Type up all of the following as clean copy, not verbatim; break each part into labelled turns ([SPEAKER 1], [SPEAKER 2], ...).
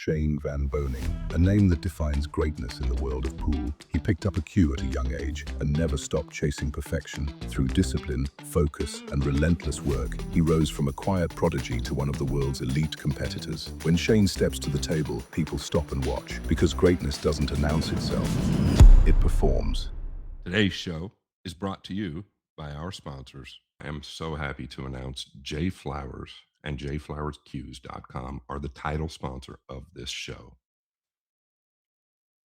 [SPEAKER 1] Shane Van Boening, a name that defines greatness in the world of pool. He picked up a cue at a young age and never stopped chasing perfection. Through discipline, focus, and relentless work, he rose from a quiet prodigy to one of the world's elite competitors. When Shane steps to the table, people stop and watch, because greatness doesn't announce itself, it performs.
[SPEAKER 2] Today's show is brought to you by our sponsors. I am so happy to announce J Flowers and jflowerscues.com are the title sponsor of this show.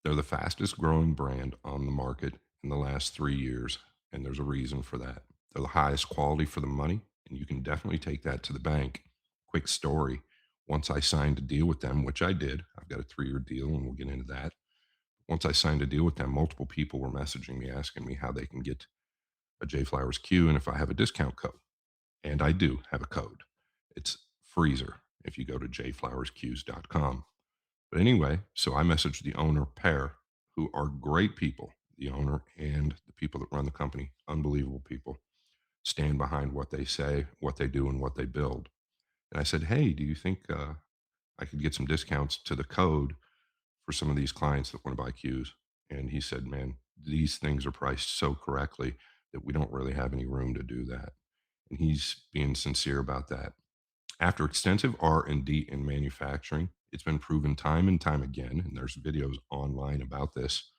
[SPEAKER 2] They're the fastest growing brand on the market in the last 3 years, and there's a reason for that. They're the highest quality for the money, and you can definitely take that to the bank. Quick story. Once I signed a deal with them, which I did, I've got a 3-year deal, and we'll get into that. Once I signed a deal with them, multiple people were messaging me, asking me how they can get a J Flowers Q and if I have a discount code. And I do have a code. It's Freezer if you go to jflowerscues.com. But anyway, so I messaged the owner pair, who are great people, the owner and the people that run the company, unbelievable people, stand behind what they say, what they do, and what they build. And I said, hey, do you think I could get some discounts to the code for some of these clients that want to buy Qs? And he said, man, these things are priced so correctly that we don't really have any room to do that. And he's being sincere about that. After extensive R&D in manufacturing, it's been proven time and time again, and there's videos online about this,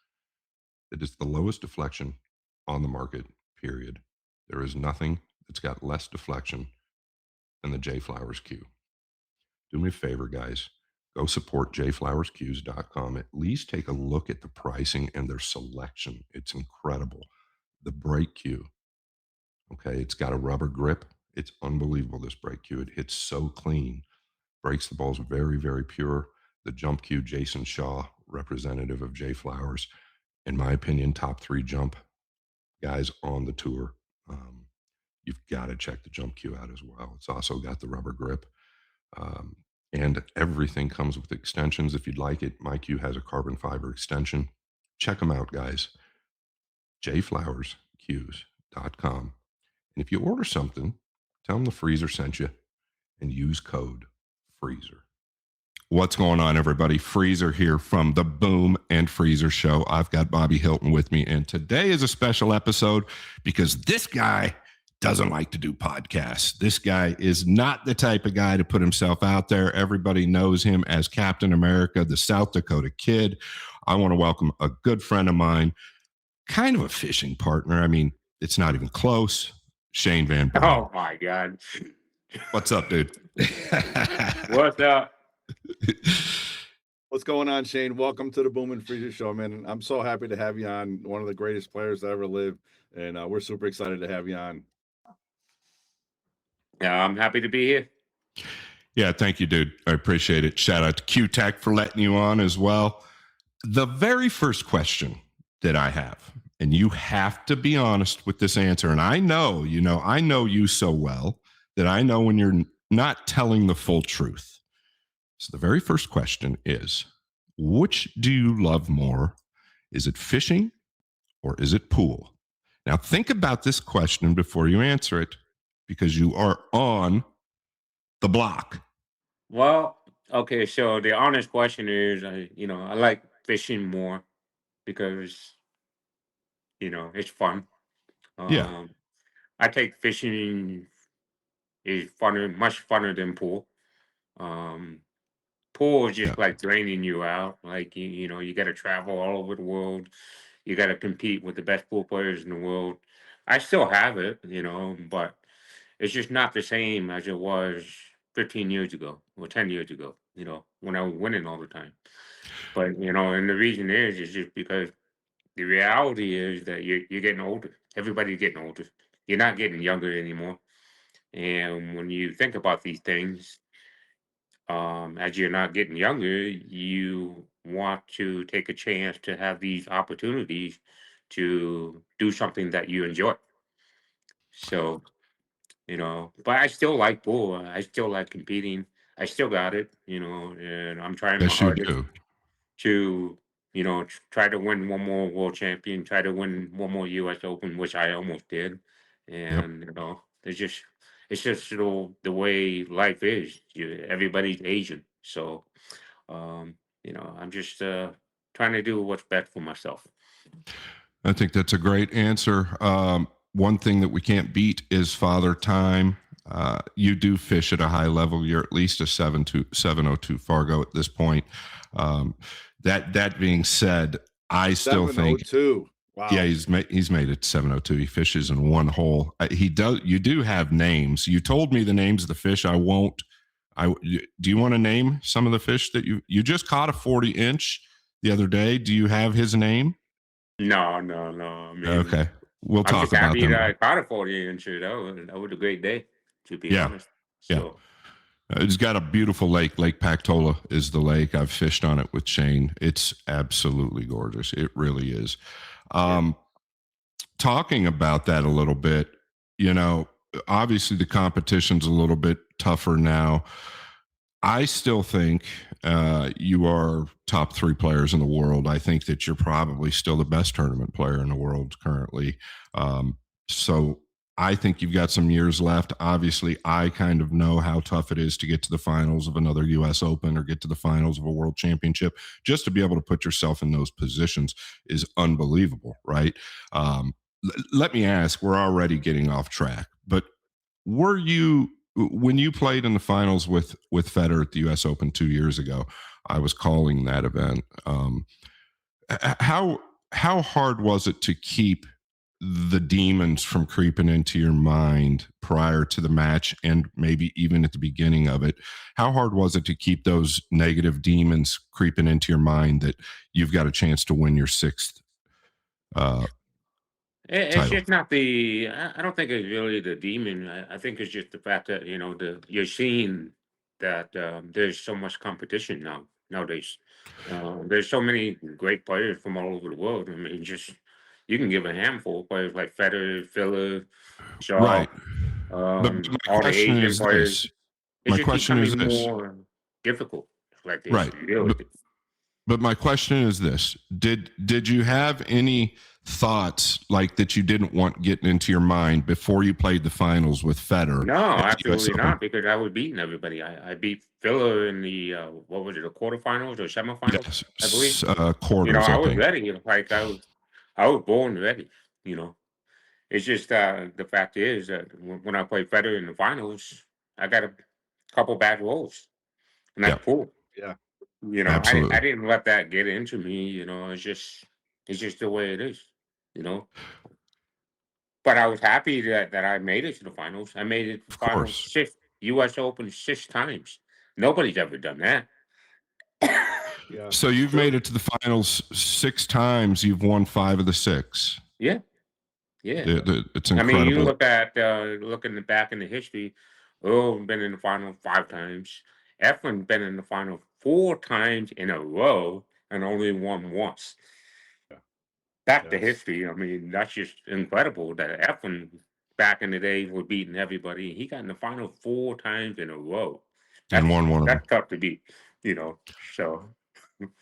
[SPEAKER 2] that it's the lowest deflection on the market, period. There is nothing that's got less deflection than the J Flowers Q. Do me a favor, guys. Go support jflowerscues.com. At least take a look at the pricing and their selection. It's incredible. The brake Q, okay, it's got a rubber grip. It's unbelievable, this brake Q. It hits so clean. Breaks the balls very, very pure. The jump Q, Jason Shaw, representative of J Flowers, in my opinion, top 3 jump guys on the tour. You've got to check the jump Q out as well. It's also got the rubber grip. And everything comes with extensions. If you'd like it, my Q has a carbon fiber extension. Check them out, guys. jflowerscues.com. And if you order something, tell them the Freezer sent you and use code Freezer. What's going on, everybody? Freezer here from the Boom and Freezer Show. I've got Bobby Hilton with me, and today is a special episode because this guy doesn't like to do podcasts. This guy is not the type of guy to put himself out there. Everybody knows him as Captain America, the South Dakota Kid. I want to welcome a good friend of mine, kind of a fishing partner. I mean, it's not even close. Shane Van Boening.
[SPEAKER 3] Oh my God.
[SPEAKER 2] What's up, dude?
[SPEAKER 3] What's up?
[SPEAKER 4] What's going on, Shane? Welcome to the Boom and Freezer Show, man. I'm so happy to have you on, one of the greatest players that ever lived, and we're super excited to have you on.
[SPEAKER 3] Yeah, I'm happy to be here.
[SPEAKER 2] Yeah, thank you, dude. I appreciate it. Shout out to Q-Tech for letting you on as well. The very first question that I have, and you have to be honest with this answer, and I know you so well that I know when you're not telling the full truth. So the very first question is, which do you love more? Is it fishing or is it pool? Now think about this question before you answer it, because you are on the block.
[SPEAKER 3] Well, okay, so the honest question is, I like fishing more because, it's fun.
[SPEAKER 2] Yeah.
[SPEAKER 3] I take fishing is funner, much funner than pool. Pool is just like draining you out. Like, you got to travel all over the world. You got to compete with the best pool players in the world. I still have it, but it's just not the same as it was 15 years ago or 10 years ago, when I was winning all the time. But, and the reason is just because the reality is that you're getting older. Everybody's getting older. You're not getting younger anymore. And when you think about these things, as you're not getting younger, you want to take a chance to have these opportunities to do something that you enjoy. So, but I still like pool. I still like competing. I still got it, and I'm trying my
[SPEAKER 2] Yes, you
[SPEAKER 3] hardest
[SPEAKER 2] do.
[SPEAKER 3] to, try to win one more world champion, try to win one more US Open, which I almost did.
[SPEAKER 2] Yep.
[SPEAKER 3] And, it's just the way life is. Everybody's aging. So I'm just trying to do what's best for myself.
[SPEAKER 2] I think that's a great answer. One thing that we can't beat is father time. You do fish at a high level. You're at least a 702 Fargo at this point. Um, that being said, I still think
[SPEAKER 4] 702. Wow.
[SPEAKER 2] yeah, he's made it 702. He fishes in one hole. He does. You do have names. You told me the names of the fish. I won't. Do you want to name some of the fish that you just caught a 40-inch the other day? Do you have his name?
[SPEAKER 3] No, no, no. I mean,
[SPEAKER 2] Okay, we'll
[SPEAKER 3] I'm
[SPEAKER 2] talk
[SPEAKER 3] just
[SPEAKER 2] about
[SPEAKER 3] happy
[SPEAKER 2] them.
[SPEAKER 3] that I caught a 40-incher. That was a great day, to be
[SPEAKER 2] Yeah,
[SPEAKER 3] honest.
[SPEAKER 2] yeah.
[SPEAKER 3] So
[SPEAKER 2] It's got a beautiful lake. Lake Pactola is the lake. I've fished on it with Shane. It's absolutely gorgeous. It really is.
[SPEAKER 3] yeah.
[SPEAKER 2] Talking about that a little bit, you know, obviously the competition's a little bit tougher now. I still think you are top 3 players in the world. I think that you're probably still the best tournament player in the world currently. So I think you've got some years left. Obviously, I kind of know how tough it is to get to the finals of another U.S. Open or get to the finals of a world championship. Just to be able to put yourself in those positions is unbelievable, right? Let me ask, we're already getting off track, but were you when you played in the finals with Federer at the U.S. Open 2 years ago? I was calling that event. How hard was it to keep the demons from creeping into your mind prior to the match and maybe even at the beginning of it? How hard was it to keep those negative demons creeping into your mind that you've got a chance to win your 6th uh,
[SPEAKER 3] It's
[SPEAKER 2] title?
[SPEAKER 3] just not the. I don't think it's really the demon. I think it's just the fact that you're seeing that there's so much competition nowadays. There's so many great players from all over the world. I mean, just you can give a handful of players like Federer, Filler, Shaw,
[SPEAKER 2] Right. But my
[SPEAKER 3] all the
[SPEAKER 2] question
[SPEAKER 3] Asian
[SPEAKER 2] is
[SPEAKER 3] players.
[SPEAKER 2] this.
[SPEAKER 3] It's
[SPEAKER 2] My
[SPEAKER 3] just
[SPEAKER 2] question is
[SPEAKER 3] becoming
[SPEAKER 2] this.
[SPEAKER 3] more difficult. Like this,
[SPEAKER 2] Right. But,
[SPEAKER 3] really.
[SPEAKER 2] but my question is this. Did you have any thoughts like that you didn't want getting into your mind before you played the finals with Federer
[SPEAKER 3] No,
[SPEAKER 2] at the US
[SPEAKER 3] absolutely
[SPEAKER 2] Open?
[SPEAKER 3] not, because I was beating everybody. I beat Filler in the what was it, the quarterfinals or semifinals, I believe.
[SPEAKER 2] Yes, quarters,
[SPEAKER 3] I
[SPEAKER 2] I
[SPEAKER 3] was
[SPEAKER 2] think.
[SPEAKER 3] ready. Like I was born ready. You know, it's just the fact is that when I played Federer in the finals, I got a couple bad rolls, and
[SPEAKER 2] Yeah,
[SPEAKER 3] that's cool.
[SPEAKER 4] Yeah.
[SPEAKER 3] I
[SPEAKER 2] absolutely.
[SPEAKER 3] didn't let that get into me. It's just the way it is. You know, but I was happy that I made it to the finals. I made it to the
[SPEAKER 2] Of
[SPEAKER 3] finals
[SPEAKER 2] course.
[SPEAKER 3] U.S. Open 6 times. Nobody's ever done that.
[SPEAKER 4] Yeah.
[SPEAKER 2] So
[SPEAKER 4] It's
[SPEAKER 2] you've made
[SPEAKER 4] true.
[SPEAKER 2] it to the finals 6 times. You've won 5 of the 6.
[SPEAKER 3] Yeah, yeah.
[SPEAKER 2] It's
[SPEAKER 3] I mean, you
[SPEAKER 2] incredible.
[SPEAKER 3] looking back in the history. Earl been in the final 5 times. Efren been in the final 4 times in a row and only won once.
[SPEAKER 4] Yeah.
[SPEAKER 3] Back to
[SPEAKER 4] Yes.
[SPEAKER 3] history. I mean, that's just incredible that Efren back in the day was beating everybody. He got in the final 4 times in a row.
[SPEAKER 2] And
[SPEAKER 3] That's
[SPEAKER 2] won one of them.
[SPEAKER 3] that's tough to beat. So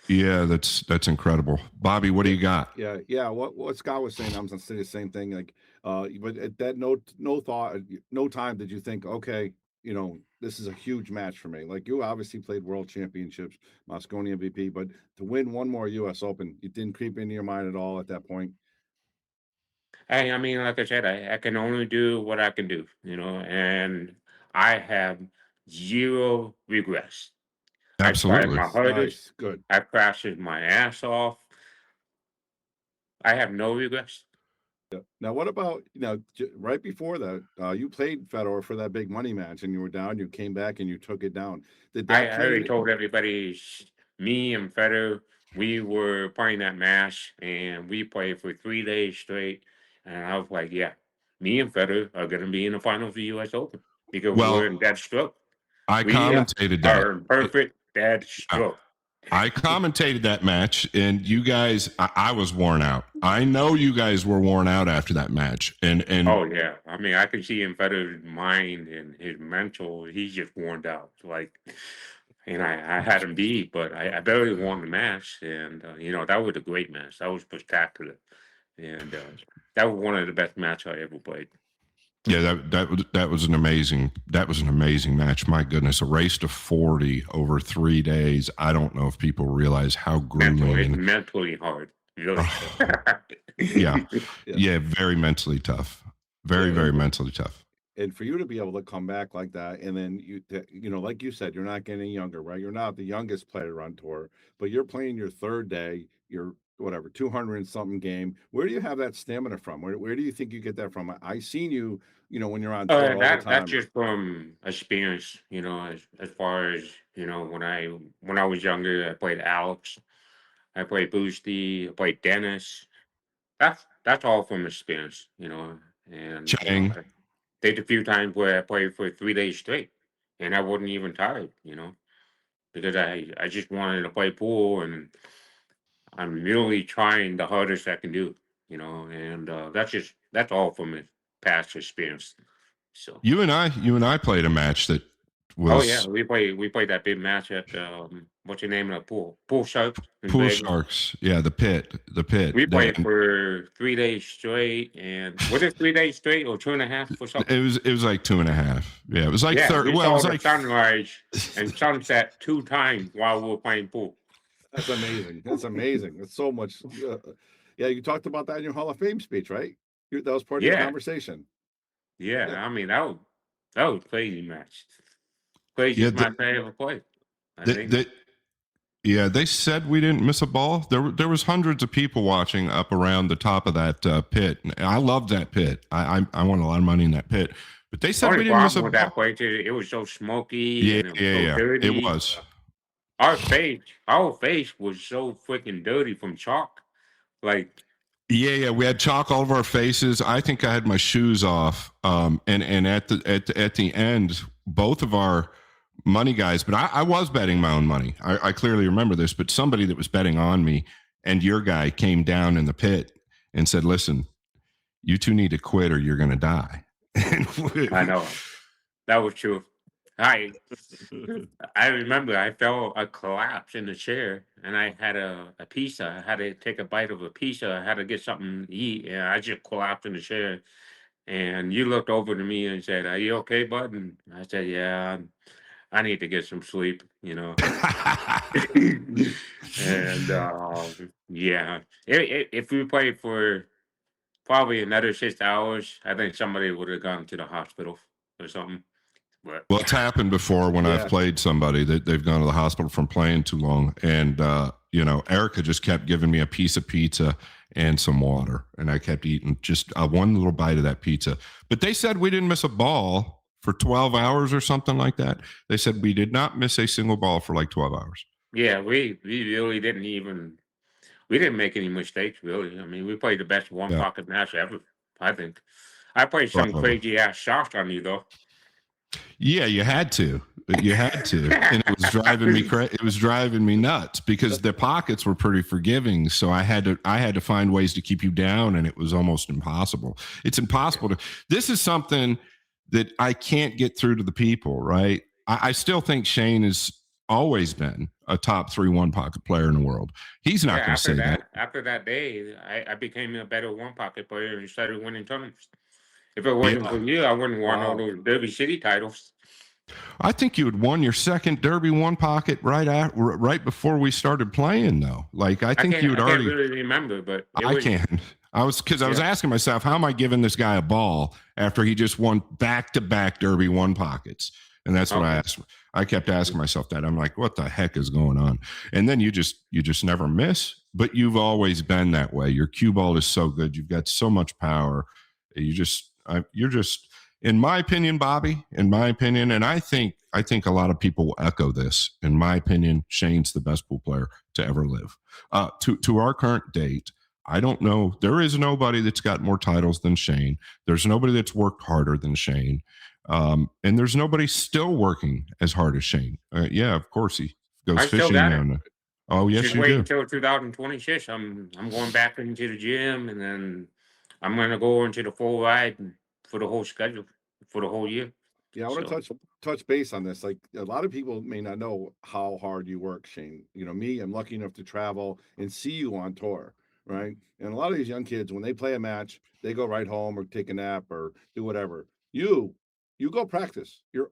[SPEAKER 2] Yeah, that's incredible. Bobby, what do
[SPEAKER 4] Yeah,
[SPEAKER 2] you got?
[SPEAKER 4] yeah. What Scott was saying, I'm gonna say the same thing. Like, but at that no thought, no time did you think, okay, this is a huge match for me. Like, you obviously played world championships, Mosconi MVP, but to win one more U.S. Open, it didn't creep into your mind at all at that point.
[SPEAKER 3] I mean, like I said, I can only do what I can do, and I have zero regrets. I tried
[SPEAKER 2] Absolutely.
[SPEAKER 3] my hardest.
[SPEAKER 4] Nice, good.
[SPEAKER 3] I crashed my ass off. I have no regrets.
[SPEAKER 4] Yeah. Now, what about right before that, you played Federer for that big money match, and you were down. You came back and you took it down. Did that
[SPEAKER 3] I already
[SPEAKER 4] play?
[SPEAKER 3] told everybody, me and Federer, we were playing that match, and we played for 3 days straight. And I was like, yeah, me and Federer are going to be in the final of the U.S. Open because we're
[SPEAKER 2] Well,
[SPEAKER 3] in dead stroke.
[SPEAKER 2] I
[SPEAKER 3] We
[SPEAKER 2] commentated that.
[SPEAKER 3] are in perfect dead
[SPEAKER 2] I,
[SPEAKER 3] stroke.
[SPEAKER 2] I commentated that match, and you guys, I was worn out. I know you guys were worn out after that match, and
[SPEAKER 3] Oh yeah, I mean, I can see in Federer's mind and his mental. He's just worn out. Like, and I had him beat, but I barely won the match. And that was a great match. That was spectacular, and that was one of the best matches I ever played.
[SPEAKER 2] Yeah, that was an amazing match. My goodness, a race to 40 over 3 days. I don't know if people realize how grueling
[SPEAKER 3] It's
[SPEAKER 2] and
[SPEAKER 3] mentally hard. Really.
[SPEAKER 2] yeah,
[SPEAKER 4] Yeah.
[SPEAKER 2] very mentally tough.
[SPEAKER 4] Yeah,
[SPEAKER 2] Very mentally tough.
[SPEAKER 4] and for you to be able to come back like that, and then like you said, you're not getting younger, right? You're not the youngest player on tour, but you're playing your third day, your whatever 200 and something game. Where do you have that stamina from? Where do you think you get that from? I seen you, when you're on tour all the
[SPEAKER 3] That's
[SPEAKER 4] time.
[SPEAKER 3] just from experience, as far as when I was younger, I played Alex, I played Boosty, I played Dennis. That's all from experience, and
[SPEAKER 2] Chang.
[SPEAKER 3] I did a few times where I played for 3 days straight, and I wasn't even tired, because I just wanted to play pool, and I'm really trying the hardest I can do, and that's all from a past experience. So.
[SPEAKER 2] You and I played a match that
[SPEAKER 3] Oh yeah,
[SPEAKER 2] was
[SPEAKER 3] we played that big match at what's the name of the pool? Pool Sharks in
[SPEAKER 2] Pool
[SPEAKER 3] Vegas.
[SPEAKER 2] Sharks. Yeah, the pit.
[SPEAKER 3] We played
[SPEAKER 2] And
[SPEAKER 3] for 3 days straight, and was it 3 days straight or 2.5 or something?
[SPEAKER 2] it was like 2.5. Yeah, it was like
[SPEAKER 3] Yeah,
[SPEAKER 2] third.
[SPEAKER 3] we
[SPEAKER 2] Well, it
[SPEAKER 3] saw
[SPEAKER 2] was
[SPEAKER 3] the
[SPEAKER 2] like
[SPEAKER 3] sunrise and sunset 2 times while we were playing pool.
[SPEAKER 4] That's amazing. That's amazing. That's so much. Yeah, you talked about that in your Hall of Fame speech, right? That was part of your
[SPEAKER 3] Yeah,
[SPEAKER 4] conversation.
[SPEAKER 3] yeah.
[SPEAKER 4] Yeah.
[SPEAKER 3] I mean that was crazy match.
[SPEAKER 2] yeah,
[SPEAKER 3] Craziest match I ever played. I think.
[SPEAKER 2] they yeah, they said we didn't miss a ball. There was hundreds of people watching up around the top of that pit. And I loved that pit. I won a lot of money in that pit. But they said we
[SPEAKER 3] Only
[SPEAKER 2] didn't miss a
[SPEAKER 3] problem with that
[SPEAKER 2] ball.
[SPEAKER 3] place is it was so smoky
[SPEAKER 2] Yeah,
[SPEAKER 3] and it was so
[SPEAKER 2] yeah. It
[SPEAKER 3] dirty.
[SPEAKER 2] was.
[SPEAKER 3] Our face was so freaking dirty from chalk. Like,
[SPEAKER 2] Yeah. We had chalk all over our faces. I think I had my shoes off. And at the end, both of our money guys, but I was betting my own money. I clearly remember this, but somebody that was betting on me and your guy came down in the pit and said, "Listen, you two need to quit or you're going to die."
[SPEAKER 3] I know that was true. I I remember I felt a collapse in the chair, and I had a pizza. I had to take a bite of a pizza. I had to get something to eat, and I just collapsed in the chair. And you looked over to me and said, "Are you okay, bud?" And I said, "Yeah, I need to get some sleep." And yeah, if we played for probably another 6 hours, I think somebody would have gone to the hospital or something. But
[SPEAKER 2] Well, it's happened before when I've
[SPEAKER 4] Yeah.
[SPEAKER 2] played somebody that they've gone to the hospital from playing too long. And, Erica just kept giving me a piece of pizza and some water. And I kept eating just one little bite of that pizza. But they said we didn't miss a ball for 12 hours or something like that. They said we did not miss a single ball for like 12 hours.
[SPEAKER 3] yeah, we really we didn't make any mistakes really. I mean, we played the best one
[SPEAKER 2] Yeah.
[SPEAKER 3] pocket match ever. I think I played some
[SPEAKER 2] Probably.
[SPEAKER 3] crazy ass shots on you though.
[SPEAKER 2] Yeah, you had to. You had to, and it was driving me It was driving me nuts because the pockets were pretty forgiving. So I had to find ways to keep you down, and it was almost impossible. It's impossible to. This is something that I can't get through to the people. Right? I still think Shane has always been a top 3 one pocket player in the world. He's not
[SPEAKER 3] Yeah,
[SPEAKER 2] going to say that.
[SPEAKER 3] after that day, I became a better one pocket player and started winning tournaments. If it
[SPEAKER 2] Yeah.
[SPEAKER 3] wasn't for you, I wouldn't want all
[SPEAKER 4] Wow.
[SPEAKER 3] those Derby City titles.
[SPEAKER 2] I think you had won your second Derby one pocket right before we started playing, though. Like I think you had
[SPEAKER 3] I can't
[SPEAKER 2] already.
[SPEAKER 3] really remember, but it
[SPEAKER 2] I
[SPEAKER 3] was
[SPEAKER 2] can. I was
[SPEAKER 3] yeah.
[SPEAKER 2] asking myself, how am I giving this guy a ball after he just won back-to-back Derby one pockets? And that's what I
[SPEAKER 3] Okay.
[SPEAKER 2] asked. I kept asking myself that. I'm like, what the heck is going on? And then you just never miss. But you've always been that way. Your cue ball is so good. You've got so much power. You're just, in my opinion, Bobby. In my opinion, and I think a lot of people will echo this. In my opinion, Shane's the best pool player to ever live. To our current date, I don't know. There is nobody that's got more titles than Shane. There's nobody that's worked harder than Shane. And there's nobody still working as hard as Shane. Yeah, of course he goes
[SPEAKER 3] I still
[SPEAKER 2] fishing.
[SPEAKER 3] got it.
[SPEAKER 2] Oh, yes,
[SPEAKER 3] Just
[SPEAKER 2] you
[SPEAKER 3] wait
[SPEAKER 2] do.
[SPEAKER 3] until 2026. I'm going back into the gym, and then I'm gonna go into the full ride for the whole schedule for the whole year.
[SPEAKER 4] Yeah, I want
[SPEAKER 3] So
[SPEAKER 4] to touch base on this. Like a lot of people may not know how hard you work, Shane. Me, I'm lucky enough to travel and see you on tour, right? And a lot of these young kids, when they play a match, they go right home or take a nap or do whatever. you you go practice. You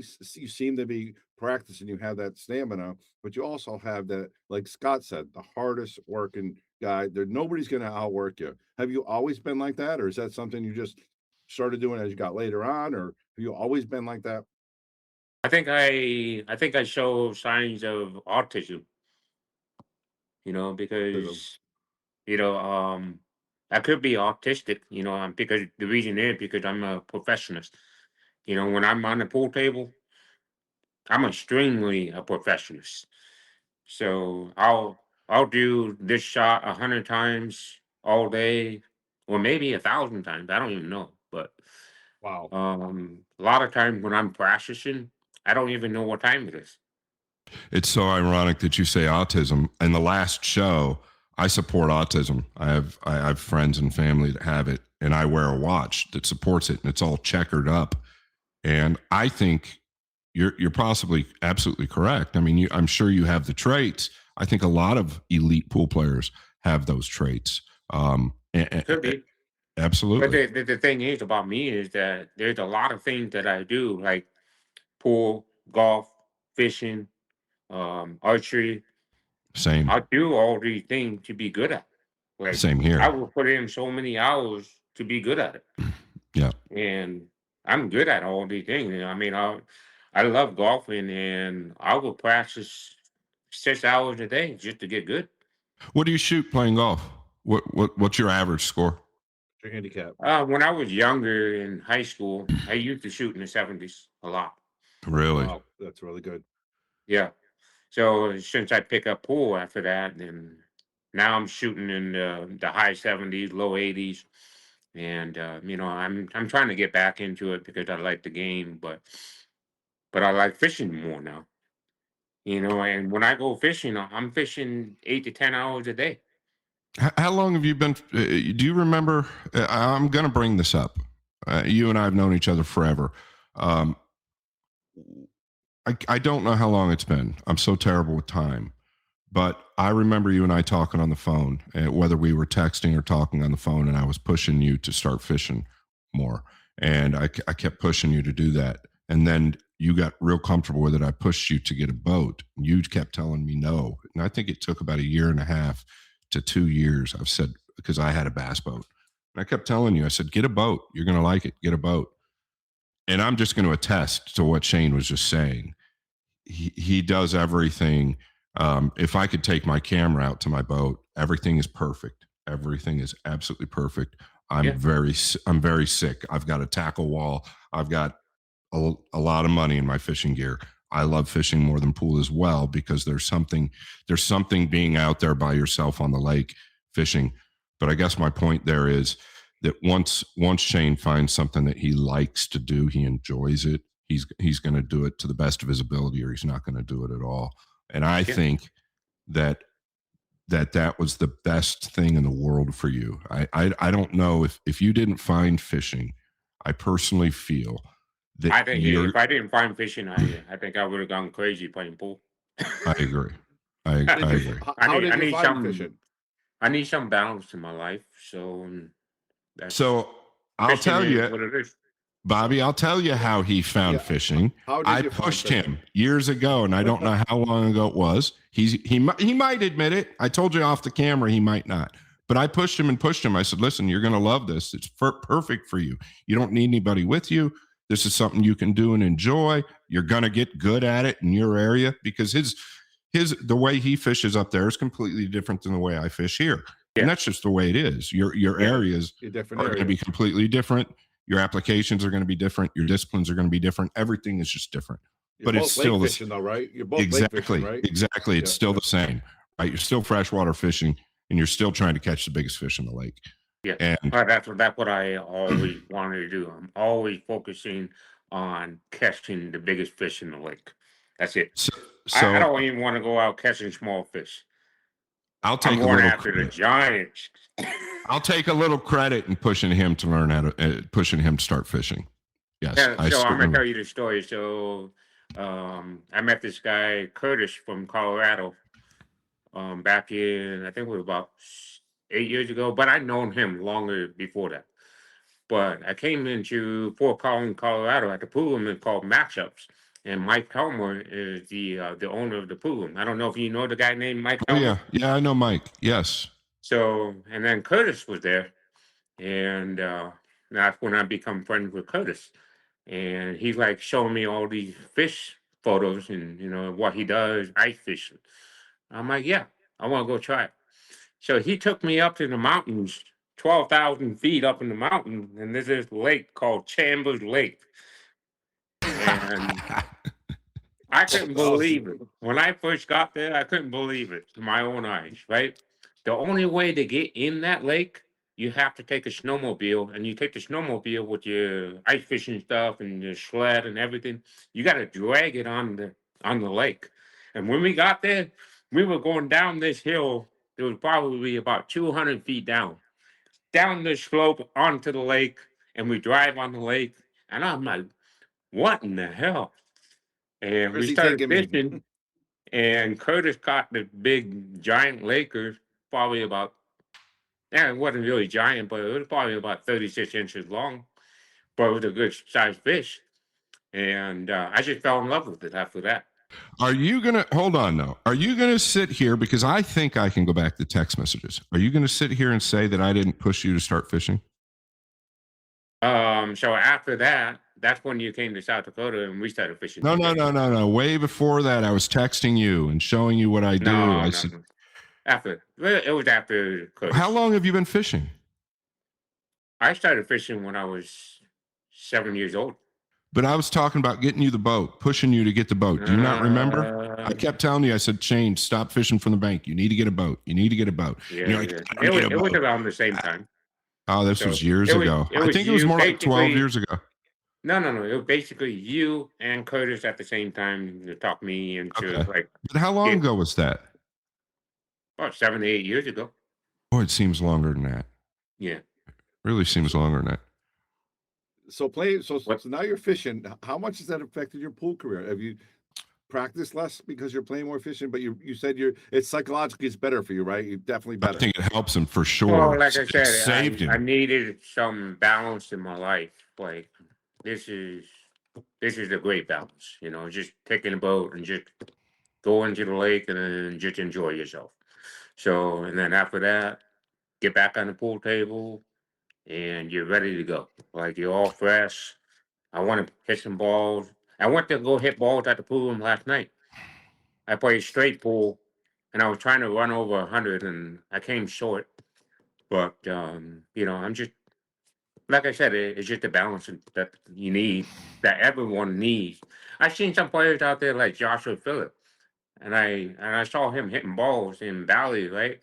[SPEAKER 4] seem to be practicing, you have that stamina, but you also have that, like Scott said, the hardest working guy. There nobody's gonna outwork you. Have you always been like that, or is that something you just started doing as you got later on, or have you always been like that?
[SPEAKER 3] I think I show signs of autism,
[SPEAKER 4] Autism.
[SPEAKER 3] because you know, I could be autistic, because the reason is because I'm a perfectionist. When I'm on the pool table, I'm extremely a perfectionist. So I'll do this shot 100 times all day, or maybe 1,000 times. I don't even know. But
[SPEAKER 4] Wow.
[SPEAKER 3] a lot of times when I'm practicing, I don't even know what time it is.
[SPEAKER 2] It's so ironic that you say autism. In the last show, I support autism. I have friends and family that have it, and I wear a watch that supports it, and it's all checkered up. And I think you're possibly absolutely correct. I mean, I'm sure you have the traits. I think a lot of elite pool players have those traits.
[SPEAKER 3] Could be. But
[SPEAKER 2] Absolutely,
[SPEAKER 3] the thing is about me is that there's a lot of things that I do, like pool, golf, fishing, archery.
[SPEAKER 2] same
[SPEAKER 3] I do all these things to be good at. Like,
[SPEAKER 2] same
[SPEAKER 3] I
[SPEAKER 2] here.
[SPEAKER 3] will put in so many hours to be good at it,
[SPEAKER 2] Yeah.
[SPEAKER 3] and I'm good at all these things. I mean, I love golfing, and I will practice 6 hours a day just to get good.
[SPEAKER 2] What do you shoot playing golf? What's your average score?
[SPEAKER 4] Your handicap.
[SPEAKER 3] When I was younger in high school, I used to shoot in the 70s a lot.
[SPEAKER 2] Really?
[SPEAKER 4] Wow, that's really good.
[SPEAKER 3] Yeah. So since I pick up pool after that, then now I'm shooting in the high 70s, low 80s, and I'm trying to get back into it because I like the game, but I like fishing more now. And when I go fishing, I'm fishing 8 to 10 hours a day.
[SPEAKER 2] How long have you been? Do you remember? I'm going to bring this up. You and I have known each other forever. Um, I don't know how long it's been. I'm so terrible with time. But I remember you and I talking on the phone, whether we were texting or talking on the phone, and I was pushing you to start fishing more. And I kept pushing you to do that. And then you got real comfortable with it. I pushed you to get a boat. You kept telling me no. And I think it took about a year and a half to 2 years. I've said, because I had a bass boat. And I kept telling you, I said, get a boat. You're going to like it. Get a boat. And I'm just going to attest to what Shane was just saying. He does everything. If I could take my camera out to my boat, everything is perfect. Everything is absolutely perfect.
[SPEAKER 3] Yeah.
[SPEAKER 2] I'm very sick. I've got a tackle wall. I've got a lot of money in my fishing gear. I love fishing more than pool as well, because there's something being out there by yourself on the lake fishing. But I guess my point there is that once Shane finds something that he likes to do, he enjoys it, he's going to do it to the best of his ability, or he's not going to do it at all. And I
[SPEAKER 3] Yeah.
[SPEAKER 2] think that that was the best thing in the world for you. I don't know if you didn't find fishing. I personally feel that
[SPEAKER 3] I think
[SPEAKER 2] you're.
[SPEAKER 3] if I didn't find fishing, I think I would have gone crazy playing pool.
[SPEAKER 2] I agree. I
[SPEAKER 4] How did
[SPEAKER 2] I
[SPEAKER 4] you
[SPEAKER 2] agree.
[SPEAKER 3] I
[SPEAKER 4] how
[SPEAKER 3] need
[SPEAKER 4] did
[SPEAKER 3] I
[SPEAKER 4] you
[SPEAKER 3] need
[SPEAKER 4] find
[SPEAKER 3] some
[SPEAKER 4] fishing?
[SPEAKER 3] I need some balance in my life. So that's
[SPEAKER 2] So I'll
[SPEAKER 3] fishing
[SPEAKER 2] tell
[SPEAKER 3] is
[SPEAKER 2] you,
[SPEAKER 3] what it is.
[SPEAKER 2] Bobby, I'll tell you how he found
[SPEAKER 4] Yeah.
[SPEAKER 2] fishing.
[SPEAKER 4] How did
[SPEAKER 2] I
[SPEAKER 4] you find
[SPEAKER 2] pushed
[SPEAKER 4] fishing?
[SPEAKER 2] him years ago, and I don't know how long ago it was. He might admit it. I told you off the camera he might not, but I pushed him and pushed him. I said, "Listen, you're going to love this. It's perfect for you. You don't need anybody with you. This is something you can do and enjoy. You're going to get good at it in your area, because the way he fishes up there is completely different than the way I fish here, and
[SPEAKER 3] Yeah.
[SPEAKER 2] that's just the way it is. Your
[SPEAKER 3] Yeah.
[SPEAKER 2] areas
[SPEAKER 4] Your different
[SPEAKER 2] are going to be
[SPEAKER 4] areas.
[SPEAKER 2] completely different. Your applications are going to be different. Your disciplines are going to be different. Everything is just different,
[SPEAKER 4] You're
[SPEAKER 2] but it's
[SPEAKER 4] both lake
[SPEAKER 2] still this.
[SPEAKER 4] fishing though, right? You're both lake fishing,
[SPEAKER 2] Exactly,
[SPEAKER 4] right?
[SPEAKER 2] exactly. It's
[SPEAKER 4] Yeah,
[SPEAKER 2] still
[SPEAKER 4] yeah.
[SPEAKER 2] the same, right? You're still freshwater fishing, and you're still trying to catch the biggest fish in the lake.
[SPEAKER 3] Yeah.
[SPEAKER 2] And
[SPEAKER 3] That's what I always wanted to do. I'm always focusing on catching the biggest fish in the lake. That's it.
[SPEAKER 2] so,
[SPEAKER 3] I
[SPEAKER 2] so
[SPEAKER 3] don't even want to go out catching small fish.
[SPEAKER 2] I'll
[SPEAKER 3] I'm
[SPEAKER 2] take a
[SPEAKER 3] going
[SPEAKER 2] little
[SPEAKER 3] after the
[SPEAKER 2] credit.
[SPEAKER 3] giants.
[SPEAKER 2] I'll take a little credit in pushing him to learn how to pushing him to start fishing. Yes,
[SPEAKER 3] Yeah,
[SPEAKER 2] I
[SPEAKER 3] so I'm gonna
[SPEAKER 2] certainly
[SPEAKER 3] tell
[SPEAKER 2] will.
[SPEAKER 3] you the story. So I met this guy Curtis from Colorado back in, I think it was about 8 years ago, but I'd known him longer before that. But I came into Fort Collins, Colorado at the pool room called Matchups. And Mike Helmer is the owner of the pool room. I don't know if you know the guy named Mike
[SPEAKER 2] Oh
[SPEAKER 3] Helmer.
[SPEAKER 2] yeah, yeah, I know Mike. Yes.
[SPEAKER 3] So, and then Curtis was there. And that's when I become friends with Curtis. And he's like showing me all these fish photos and, what he does, ice fishing. I'm like, yeah, I want to go try it. So he took me up to the mountains, 12,000 feet up in the mountain, and there's this lake called Chambers Lake. And I couldn't believe it. When I first got there, I couldn't believe it to my own eyes, right? The only way to get in that lake, you have to take a snowmobile, and you take the snowmobile with your ice fishing stuff and your sled and everything. You got to drag it on the lake. And when we got there, we were going down this hill. It was probably about 200 feet down the slope onto the lake, and we drive on the lake. And I'm like, what in the hell? And we
[SPEAKER 4] Where's he
[SPEAKER 3] started
[SPEAKER 4] taking me?
[SPEAKER 3] fishing, and Curtis caught the big giant Lakers, probably about, yeah, it wasn't really giant, but it was probably about 36 inches long. But it was a good sized fish. And I just fell in love with it after that.
[SPEAKER 2] Are you gonna hold on though? Are you gonna sit here because I think I can go back to text messages? Are you gonna sit here and say that I didn't push you to start fishing?
[SPEAKER 3] So after that, that's when you came to South Dakota and we started fishing
[SPEAKER 2] No,
[SPEAKER 3] together.
[SPEAKER 2] no. Way before that, I was texting you and showing you what I do.
[SPEAKER 3] No,
[SPEAKER 2] I
[SPEAKER 3] no,
[SPEAKER 2] said,
[SPEAKER 3] no. It was after Curtis.
[SPEAKER 2] how long have you been fishing?
[SPEAKER 3] I started fishing when I was 7 years old.
[SPEAKER 2] But I was talking about getting you the boat, pushing you to get the boat. Do you not remember? I kept telling you, I said, Shane, stop fishing from the bank. You need to get a boat. You need to get a boat.
[SPEAKER 3] Yeah,
[SPEAKER 2] You're like,
[SPEAKER 3] yeah.
[SPEAKER 2] "I wanna get a
[SPEAKER 3] It was
[SPEAKER 2] boat."
[SPEAKER 3] around the same time.
[SPEAKER 2] Oh, this
[SPEAKER 3] So
[SPEAKER 2] was years
[SPEAKER 3] it was
[SPEAKER 2] ago.
[SPEAKER 3] it
[SPEAKER 2] I
[SPEAKER 3] was
[SPEAKER 2] think it was
[SPEAKER 3] you
[SPEAKER 2] more like 12
[SPEAKER 3] basically.
[SPEAKER 2] years ago.
[SPEAKER 3] No. It was basically you and Curtis at the same time to talk me into
[SPEAKER 2] Okay.
[SPEAKER 3] like
[SPEAKER 2] But how long
[SPEAKER 3] Yeah.
[SPEAKER 2] ago was that?
[SPEAKER 3] about 7 to 8 years ago.
[SPEAKER 2] Boy, it seems longer than that.
[SPEAKER 3] Yeah.
[SPEAKER 2] Really seems longer than that.
[SPEAKER 4] So
[SPEAKER 3] What?
[SPEAKER 4] now you're fishing. How much has that affected your pool career? Have you practiced less because you're playing more fishing? But you said it's psychologically it's better for you, right? You're definitely
[SPEAKER 2] I
[SPEAKER 4] better.
[SPEAKER 2] think it helps him for
[SPEAKER 3] Well,
[SPEAKER 2] sure.
[SPEAKER 3] like I
[SPEAKER 2] It
[SPEAKER 3] said,
[SPEAKER 2] saved
[SPEAKER 3] I
[SPEAKER 2] him.
[SPEAKER 3] needed some balance in my life. Like this is a great balance. Just taking a boat and just go into the lake and then just enjoy yourself. So, and then after that, get back on the pool table and you're ready to go. Like you're all fresh. I want to hit some balls. I went to go hit balls at the pool room last night. I played straight pool and I was trying to run over 100 and I came short. But, I'm just, like I said, it's just a balance that you need, that everyone needs. I've seen some players out there like Joshua Phillip, and I saw him hitting balls in Valley, right?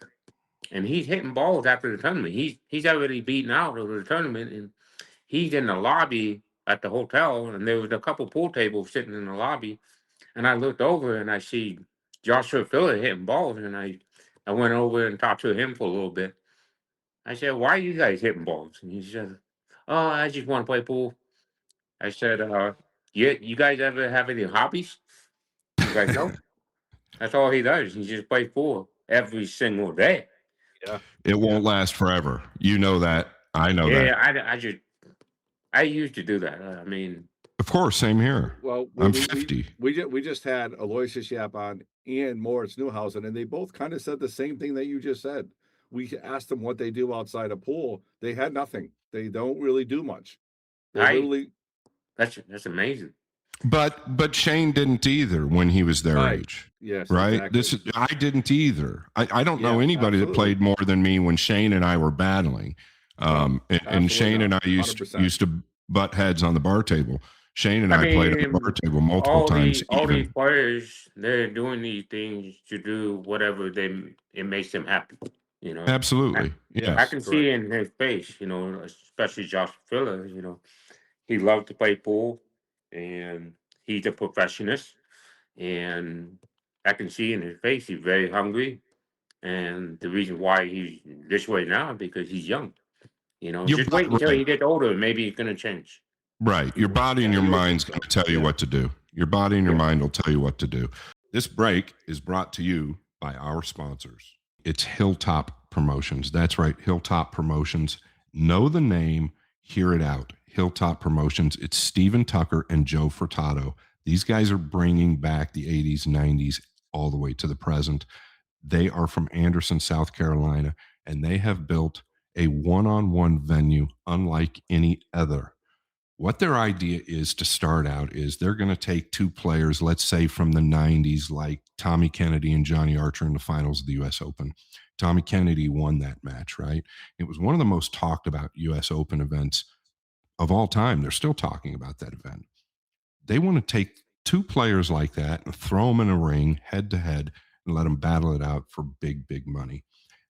[SPEAKER 3] And he's hitting balls after the tournament. He's already beaten out of the tournament, and he's in the lobby at the hotel, and there was a couple pool tables sitting in the lobby, and I looked over and I see Joshua Phillip hitting balls, and I went over and talked to him for a little bit. I said, "Why are you guys hitting balls?" And he said, "Oh, I just want to play pool." I said, "Yeah, you guys ever have any hobbies?" He's like, "No." That's all he does. He just plays pool every single day.
[SPEAKER 4] Yeah.
[SPEAKER 2] It won't last forever. You know that. I know
[SPEAKER 3] Yeah,
[SPEAKER 2] that.
[SPEAKER 3] I used to do that. I mean,
[SPEAKER 2] Of course, same here.
[SPEAKER 4] Well,
[SPEAKER 2] I'm 50.
[SPEAKER 4] we just had Aloysius Yap on and Moritz Newhausen, and they both kind of said the same thing that you just said. We asked them what they do outside a pool. They had nothing. They don't really do much. They
[SPEAKER 3] I
[SPEAKER 4] literally
[SPEAKER 3] that's amazing.
[SPEAKER 2] But Shane didn't either when he was their
[SPEAKER 4] Right.
[SPEAKER 2] age.
[SPEAKER 4] Yes,
[SPEAKER 2] Right.
[SPEAKER 4] exactly.
[SPEAKER 2] I didn't either. I don't know
[SPEAKER 4] Yeah,
[SPEAKER 2] anybody that
[SPEAKER 4] absolutely.
[SPEAKER 2] played more than me when Shane and I were battling. And
[SPEAKER 4] absolutely
[SPEAKER 2] Shane and I
[SPEAKER 4] not.
[SPEAKER 2] used
[SPEAKER 4] 100%.
[SPEAKER 2] to butt heads on the bar table. Shane and
[SPEAKER 3] I
[SPEAKER 2] I played on the
[SPEAKER 3] mean,
[SPEAKER 2] bar table multiple times.
[SPEAKER 3] all these
[SPEAKER 2] Even
[SPEAKER 3] players, they're doing these things to do whatever it makes them happy.
[SPEAKER 2] absolutely,
[SPEAKER 4] Yeah.
[SPEAKER 3] I
[SPEAKER 2] yes.
[SPEAKER 3] can see in his face, especially Josh Filler, he loved to play pool and he's a perfectionist. And I can see in his face he's very hungry. And the reason why he's this way now because he's young. Just wait until he gets older, maybe it's gonna change.
[SPEAKER 2] Right. Your body and
[SPEAKER 4] Yeah,
[SPEAKER 2] your
[SPEAKER 4] you would
[SPEAKER 2] mind's
[SPEAKER 4] think
[SPEAKER 2] going to
[SPEAKER 4] so.
[SPEAKER 2] tell you
[SPEAKER 4] Yeah.
[SPEAKER 2] what to do. Your body and your
[SPEAKER 3] Yeah.
[SPEAKER 2] mind will tell you what to do. This break is brought to you by our sponsors. It's Hilltop Promotions. That's right, Hilltop Promotions. Know the name, Hear it out. Hilltop Promotions. It's Steven Tucker and Joe Furtado. These guys are bringing back the 80s, 90s, all the way to the present. They are from Anderson, South Carolina, and they have built a one-on-one venue unlike any other. What their idea is to start out is they're going to take two players, let's say from the 90s, like Tommy Kennedy and Johnny Archer in the finals of the US Open. Tommy Kennedy won that match, right? It was one of the most talked about US Open events of all time. They're still talking about that event. They want to take two players like that and throw them in a ring head to head and let them battle it out for big, big money.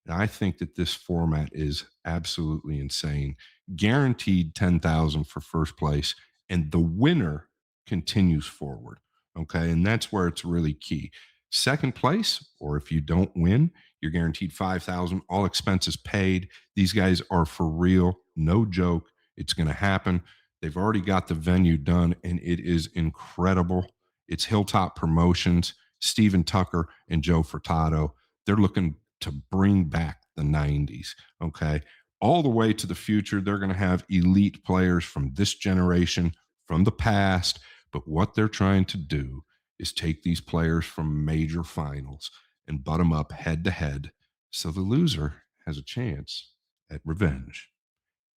[SPEAKER 2] And I think that this format is absolutely insane. Guaranteed 10,000 for first place, and the winner continues forward. Okay, and that's where it's really key. Second place, or if you don't win, you're guaranteed 5,000, all expenses paid. These guys are for real, no joke. It's going to happen. They've already got the venue done, and it is incredible. It's Hilltop Promotions, Steven Tucker and Joe Furtado. They're looking to bring back the 90s, okay? All the way to the future. They're going to have elite players from this generation, from the past. But what they're trying to do is take these players from major finals and butt them up head to head so the loser has a chance at revenge.